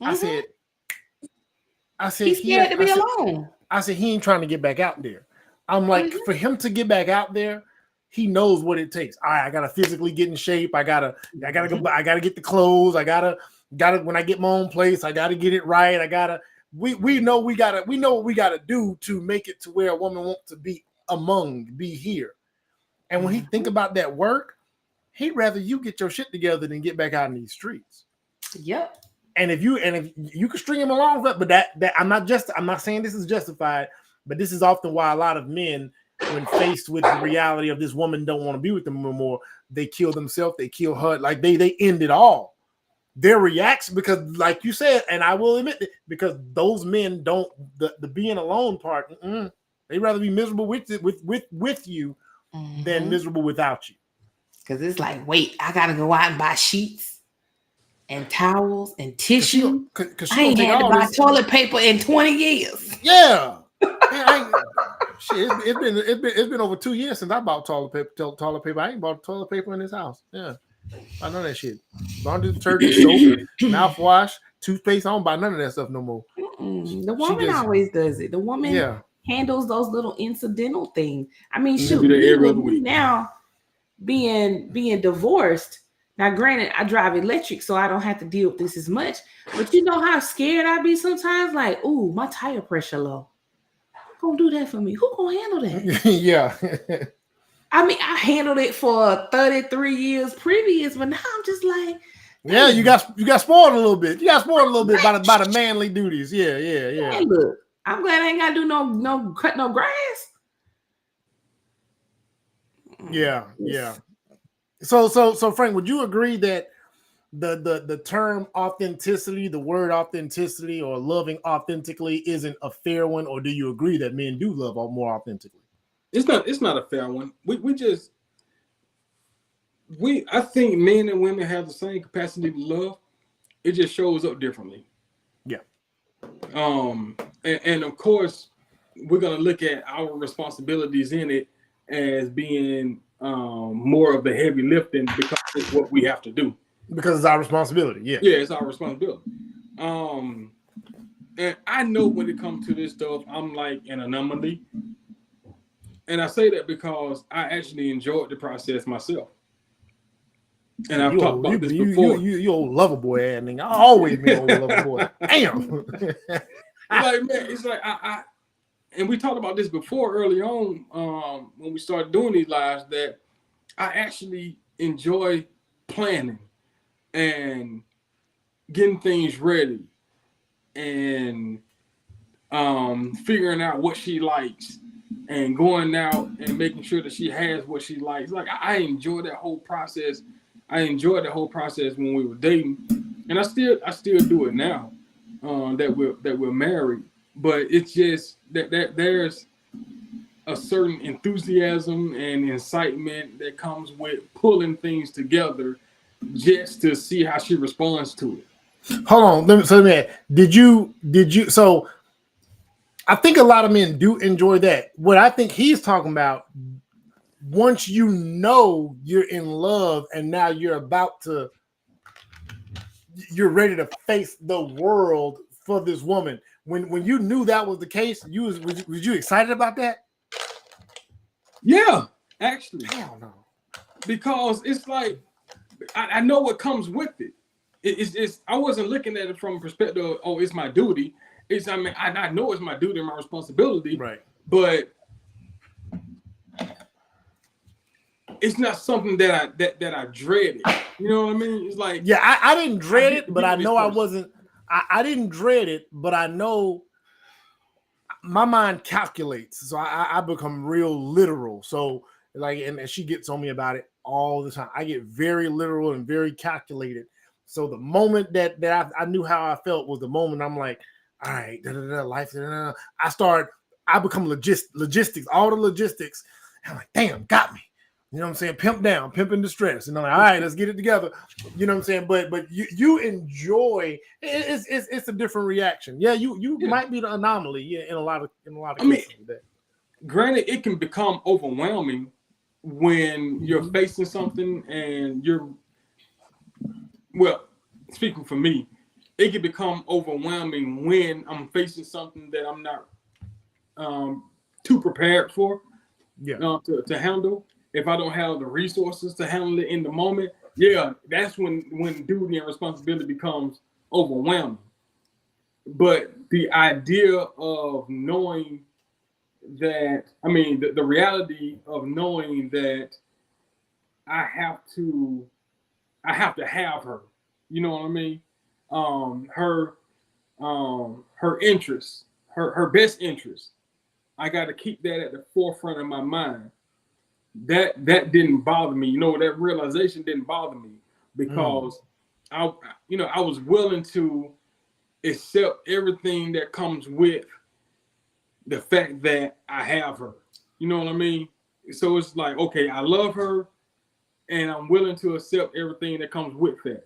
I said, he's scared to be alone. I said, he ain't trying to get back out there. I'm like, for him to get back out there, he knows what it takes. All right, I gotta physically get in shape. I gotta go. I gotta get the clothes. I gotta when I get my own place, I gotta get it right. We know what we gotta do to make it to where a woman wants to be here. And when he think about that work, he'd rather you get your shit together than get back out in these streets. Yep. And if you can string him along, but that I'm not saying this is justified, but this is often why a lot of men, when faced with the reality of this woman don't want to be with them anymore, they kill themselves, they kill her, like they end it all. Their reaction, because like you said, and I will admit it, because those men don't the being alone part, they'd rather be miserable with you than miserable without you. Because it's like, wait, I gotta go out and buy sheets and towels and tissue. Cause I ain't had to buy toilet paper in 20 years. Yeah. Man, it's been over 2 years since I bought toilet paper. I ain't bought toilet paper in this house. Yeah. I know that shit. Laundry detergent, soap, mouthwash, toothpaste. I don't buy none of that stuff no more. The woman always does it. The woman handles those little incidental things. I mean, shoot, now being divorced. Now, granted, I drive electric, so I don't have to deal with this as much. But you know how scared I be sometimes? Like, ooh, my tire pressure low. Who gonna do that for me? Who gonna handle that? Yeah. I mean, I handled it for 33 years previous, but now I'm just like, yeah, you got spoiled a little bit. You got spoiled a little bit by the manly duties. Yeah. Hey, look, I'm glad I ain't gotta do no cut no grass. Yeah. So Frank, would you agree that the term authenticity, the word authenticity or loving authentically isn't a fair one, or do you agree that men do love more authentically? It's not a fair one. I think men and women have the same capacity to love. It just shows up differently. Yeah. And of course, we're gonna look at our responsibilities in it as being more of the heavy lifting because it's what we have to do. Because it's our responsibility. Yeah, it's our responsibility. And I know when it comes to this stuff, I'm like an anomaly. And I say that because I actually enjoyed the process myself. And I've talked about this before. You old lover boy, ass nigga. I always been old lover boy. Damn. Like, man, it's like I and we talked about this before early on when we started doing these lives, that I actually enjoy planning. and getting things ready and figuring out what she likes and going out and making sure that she has what she likes. Like I enjoy that whole process. I enjoyed the whole process when we were dating, and I still do it now that we're married. But it's just that there's a certain enthusiasm and incitement that comes with pulling things together just to see how she responds to it. Hold on, did you so I think a lot of men do enjoy that. What I think he's talking about, once you know you're in love and now you're ready to face the world for this woman. When you knew that was the case, was you excited about that? Yeah, actually. Hell no. Because it's like I know what comes with it. It's I wasn't looking at it from a perspective of, oh, it's my duty. I know it's my duty and my responsibility. Right. But it's not something that I dreaded. You know what I mean? It's like, yeah, I didn't dread it, but I know I wasn't. I didn't dread it, but I know my mind calculates, so I become real literal. So like, and she gets on me about it all the time. I get very literal and very calculated. So the moment that I knew how I felt was the moment I'm like, all right, life. I become logistics, all the logistics. I'm like, damn, got me. You know what I'm saying? Pimp down, pimp in distress. And I'm like, all right, let's get it together. You know what I'm saying? But you enjoy it's a different reaction. Yeah, you might be the anomaly, in a lot of cases. Granted, it can become overwhelming when you're facing something and speaking for me, it can become overwhelming when I'm facing something that I'm not too prepared for to handle. If I don't have the resources to handle it in the moment, that's when duty and responsibility becomes overwhelming. But the idea of knowing that, the reality of knowing that I have to have her, you know what I mean? Her interests, her best interests. I got to keep that at the forefront of my mind. That didn't bother me. That realization didn't bother me because I was willing to accept everything that comes with the fact that I have her. You know what I mean? So it's like, okay, I love her and I'm willing to accept everything that comes with that.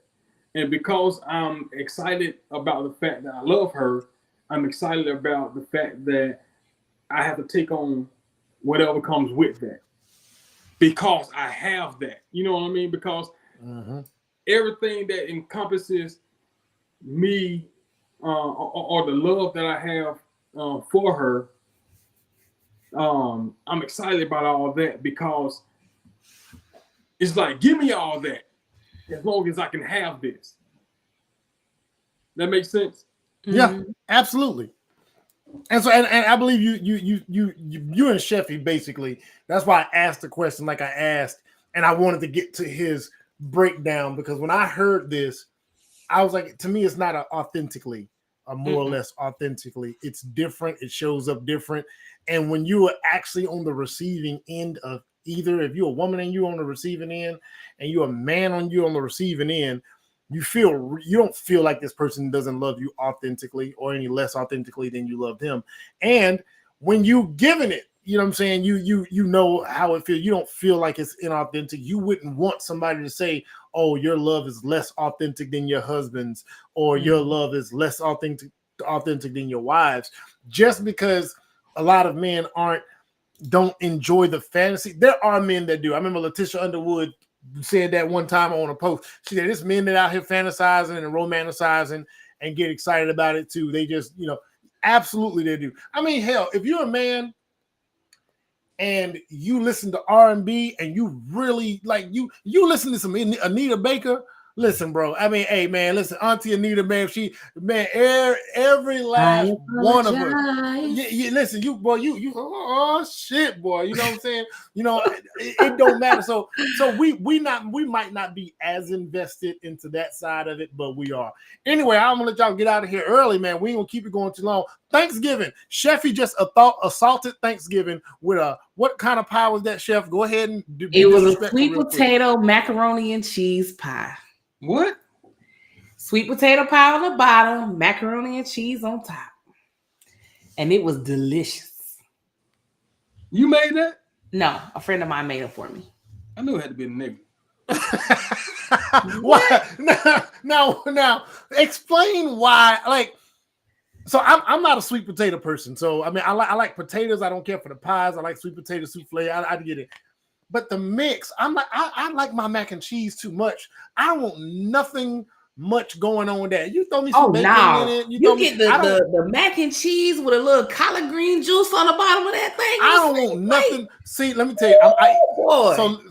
And because I'm excited about the fact that I love her, I'm excited about the fact that I have to take on whatever comes with that. Because I have that, you know what I mean? Because everything that encompasses me or the love that I have for her, I'm excited about all that because it's like, give me all that as long as I can have this. That makes sense? Yeah, absolutely. And so, and I believe you and Sheffy basically. That's why I asked the question like I asked, and I wanted to get to his breakdown because when I heard this, I was like, to me, it's not authentically, more or less authentically. It's different. It shows up different. And when you are actually on the receiving end of either, if you're a woman and you're on the receiving end, and you're a man and you're on the receiving end, you don't feel like this person doesn't love you authentically or any less authentically than you loved him. And when you giving it, you know what I'm saying? You know how it feels. You don't feel like it's inauthentic. You wouldn't want somebody to say, oh, your love is less authentic than your husband's, or your love is less authentic than your wife's, just because a lot of men don't enjoy the fantasy. There are men that do. I remember Letitia Underwood said that one time on a post. She said, "It's men that out here fantasizing and romanticizing and get excited about it too. They just, absolutely they do." I mean, hell, if you're a man and you listen to R&B and you really like you listen to some Anita Baker, Listen, bro. I mean, hey, man, listen, Auntie Anita, man, every last one of us. Listen, you oh shit, boy. You know what I'm saying? You know, it don't matter. So we might not be as invested into that side of it, but we are. Anyway, I'm gonna let y'all get out of here early, man. We ain't gonna keep it going too long. Thanksgiving. Chefy just assaulted Thanksgiving with a what kind of pie was that, Chef? Go ahead and do. It was a sweet potato macaroni and cheese pie. What? Sweet potato pie on the bottom, macaroni and cheese on top. And it was delicious. You made that? No, a friend of mine made it for me. I knew it had to be a nigga. What? Now, explain why. Like, so I'm not a sweet potato person. So I mean, I like potatoes. I don't care for the pies. I like sweet potato souffle. I get it. But the mix, I like my mac and cheese too much. I don't want nothing much going on there. You throw me some bacon in it. You get the mac and cheese with a little collard green juice on the bottom of that thing. I don't want nothing. See, let me tell you.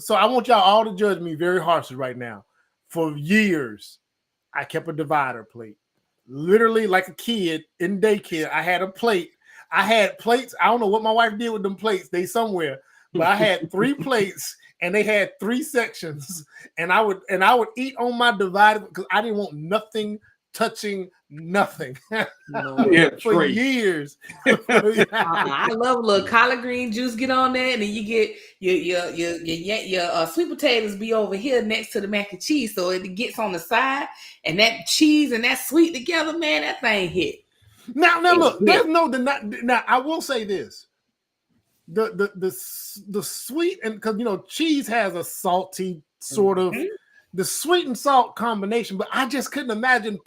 So I want y'all all to judge me very harshly right now. For years, I kept a divider plate. Literally, like a kid in daycare, I had a plate. I had plates. I don't know what my wife did with them plates. They somewhere. But I had 3 plates and they had 3 sections, and I would eat on my divider because I didn't want nothing touching nothing for years. I love a little collard green juice. Get on there, and then you get your sweet potatoes be over here next to the mac and cheese, so it gets on the side, and that cheese and that sweet together, man, that thing hit. Now look, there's no denying. Now I will say this. The sweet, and because cheese has a salty sort of the sweet and salt combination, but I just couldn't imagine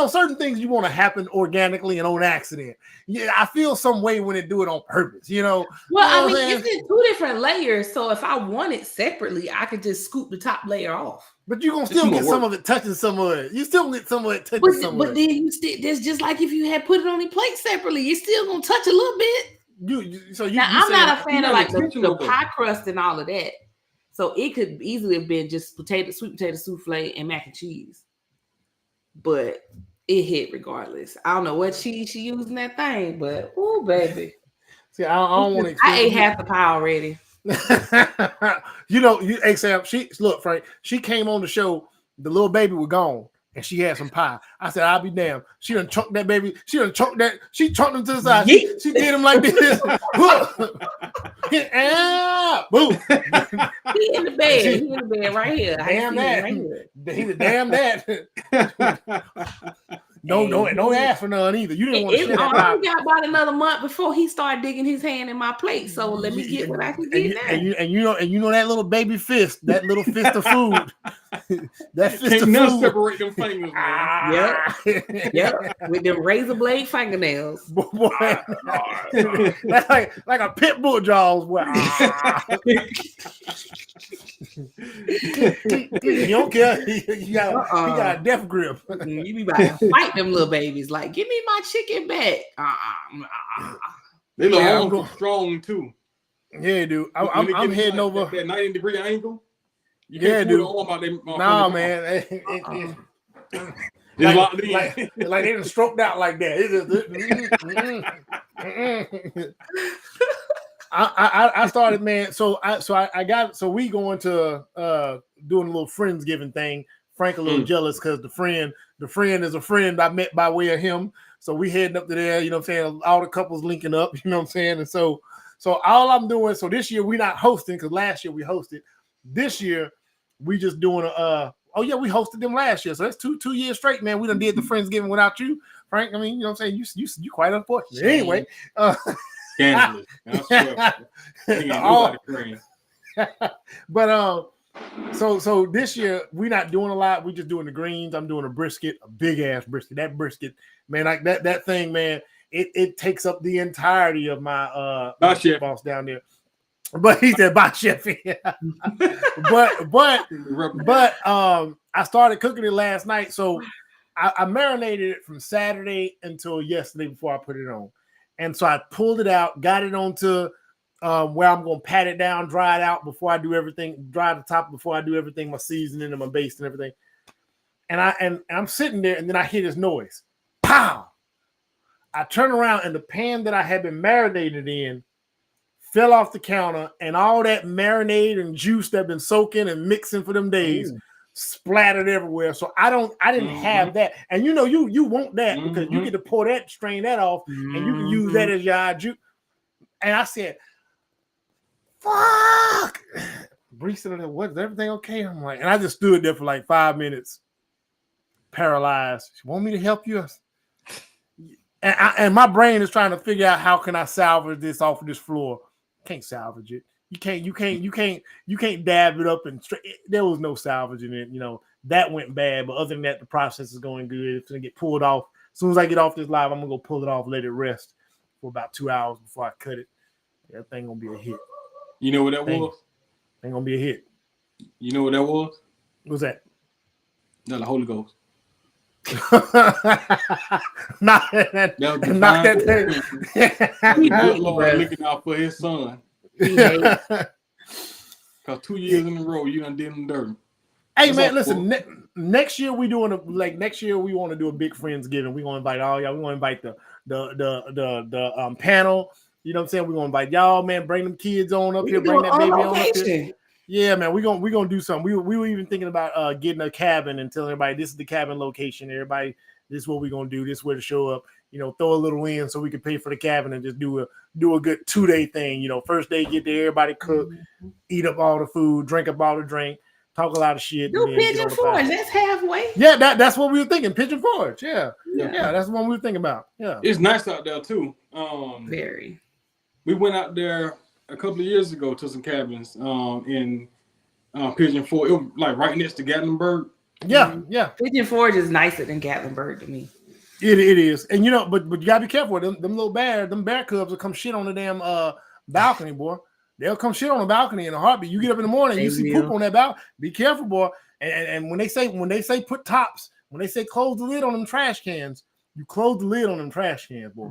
certain things you want to happen organically and on accident. Yeah, I feel some way when they do it on purpose, Well, I mean, it's in 2 different layers, so if I want it separately, I could just scoop the top layer off. But you're gonna still get some of it touching some of it. You still get some of it touching some of it. But then that's just like if you had put it on the plate separately, you're still gonna touch a little bit. I'm not a fan of like the pie crust and all of that. So it could easily have been just sweet potato souffle and mac and cheese. But it hit regardless. I don't know what cheese she used in that thing, but oh baby. See, I don't want to. I ate half the pie already. Hey Sam, look, Frank, she came on the show, the little baby was gone. And she had some pie. I said, I'll be damned. She done chunked that baby. She done chunked that. She chunked him to the side. She did him like this. Boom. He in the bed. He in the bed right here. Damn that. Right here. He was damn that. Don't ask for none either. You didn't want to share that pie. I got about another month before he started digging his hand in my plate. So let me get what I can get now. And you know that little baby fist, that little fist of food. That fist Can't of food. Separate them fingers, man. Yep. With them razor blade fingernails. Boy. That's like a pit bull jaws. You don't care. He got a death grip. You be about to fight them little babies. Like, give me my chicken back. They look strong too. Yeah, dude. I'm heading over that 90-degree angle. You can't pull the arm out there. Nah, man. Like they done stroked out like that. I started, man. So we going to doing a little Friendsgiving thing. Frank a little jealous because the friend is a friend I met by way of him. So we heading up to there, you know what I'm saying? All the couples linking up, you know what I'm saying? And so all I'm doing, so this year we're not hosting because last year we hosted. This year we just doing we hosted them last year. So that's two years straight, man. We done did the Friendsgiving without you, Frank. I mean, you know what I'm saying? You quite unfortunate. Anyway. Scandalous. But so this year we're not doing a lot. We're just doing the greens. I'm doing a brisket, a big ass brisket. That brisket, man, like that thing, man, it takes up the entirety of my boss down there. But he said, "Bye, chef." but I started cooking it last night, so I marinated it from Saturday until yesterday before I put it on, and so I pulled it out, got it onto where I'm gonna pat it down, dry it out before I do everything, dry the top before I do everything, my seasoning and my base and everything. And I'm sitting there, and then I hear this noise. Pow! I turn around, and the pan that I had been marinated in fell off the counter, and all that marinade and juice that been soaking and mixing for them days splattered everywhere. So I didn't have that. And you want that because you get to pour that, strain that off, and you can use that as your juice. And I said, fuck. Bree said, "What? Is everything okay?" I'm like, and I just stood there for like 5 minutes, paralyzed. She want me to help you? And my brain is trying to figure out how can I salvage this off of this floor. Can't salvage it. You can't dab it up and there was no salvaging it. That went bad. But other than that, the process is going good. It's gonna get pulled off. As soon as I get off this live, I'm gonna go pull it off, let it rest for about 2 hours before I cut it. That thing gonna be a hit. You know what that was? Ain't gonna be a hit. You know what that was? What's that? No, the Holy Ghost. Knock that thing. Lord looking out for his son. Because 2 years in a row, you done did him dirty. Hey, man, listen. Next year we doing next year we want to do a big Friendsgiving. We gonna invite all y'all. We gonna invite the panel. You know what I'm saying? We're gonna invite y'all, man. Bring them kids on up here. Bring that baby on up here. Yeah, man. We're gonna do something. We were even thinking about getting a cabin and telling everybody this is the cabin location. Everybody, this is what we're gonna do. This is where to show up. Throw a little in so we can pay for the cabin and just do a good 2-day thing. First day get there, everybody cook, eat up all the food, drink up all the drink, talk a lot of shit. Do Pigeon Forge. That's halfway. Yeah, that's what we were thinking. Pigeon Forge. Yeah, that's the one we were thinking about. Yeah, it's nice out there too. Very. We went out there a couple of years ago to some cabins in Pigeon Forge. It was like right next to Gatlinburg. Yeah. Pigeon Forge is nicer than Gatlinburg to me. It is, and but you gotta be careful. Them little bear cubs will come shit on the damn balcony, boy. They'll come shit on the balcony in a heartbeat. You get up in the morning, you see poop on that balcony. Be careful, boy. And when they say put tops, when they say close the lid on them trash cans, you close the lid on them trash cans, boy.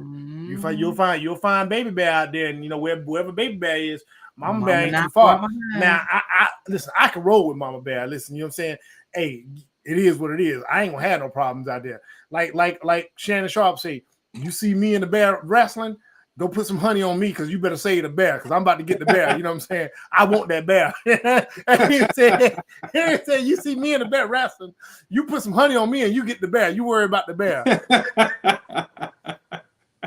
You'll find baby bear out there, and wherever baby bear is, mama bear ain't too far. Now I listen, I can roll with mama bear. Listen, you know what I'm saying? Hey, it is what it is. I ain't gonna have no problems out there. Like Shannon Sharp say, you see me and the bear wrestling, go put some honey on me because you better save the bear because I'm about to get the bear. You know what I'm saying? I want that bear. He said, you see me and the bear wrestling, you put some honey on me and you get the bear. You worry about the bear.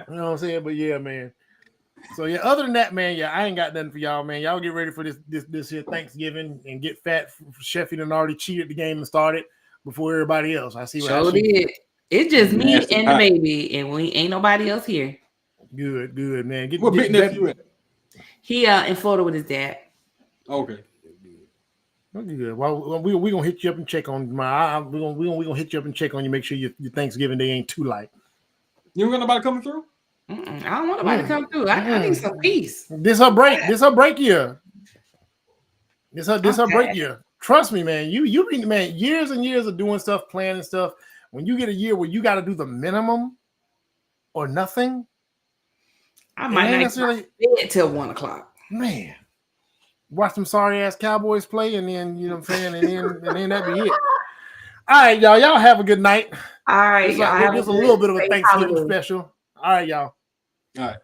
You know what I'm saying? But yeah, man. So yeah, other than that, man, I ain't got nothing for y'all, man. Y'all get ready for this here Thanksgiving and get fat. Sheffield done already cheated the game and started before everybody else. I see what I did. It's just me and the baby, and we ain't nobody else here. Good, man. What big nephew at? He in Florida with his dad. Okay. Good. Well, we gonna hit you up and check on we gonna hit you up and check on you. Make sure your Thanksgiving day ain't too light. You don't got nobody coming through? I don't want nobody to come through. I need some peace. This her break year. This her break year. Trust me, man. You man, years and years of doing stuff, planning stuff. When you get a year where you got to do the minimum or nothing, I might not necessarily bed till 1 o'clock. Man, watch them sorry ass Cowboys play, and then you know what I'm saying, and then that be it. All right, y'all. Y'all have a good night. All right, This is a little bit of a Thanksgiving special. All right, y'all. All right.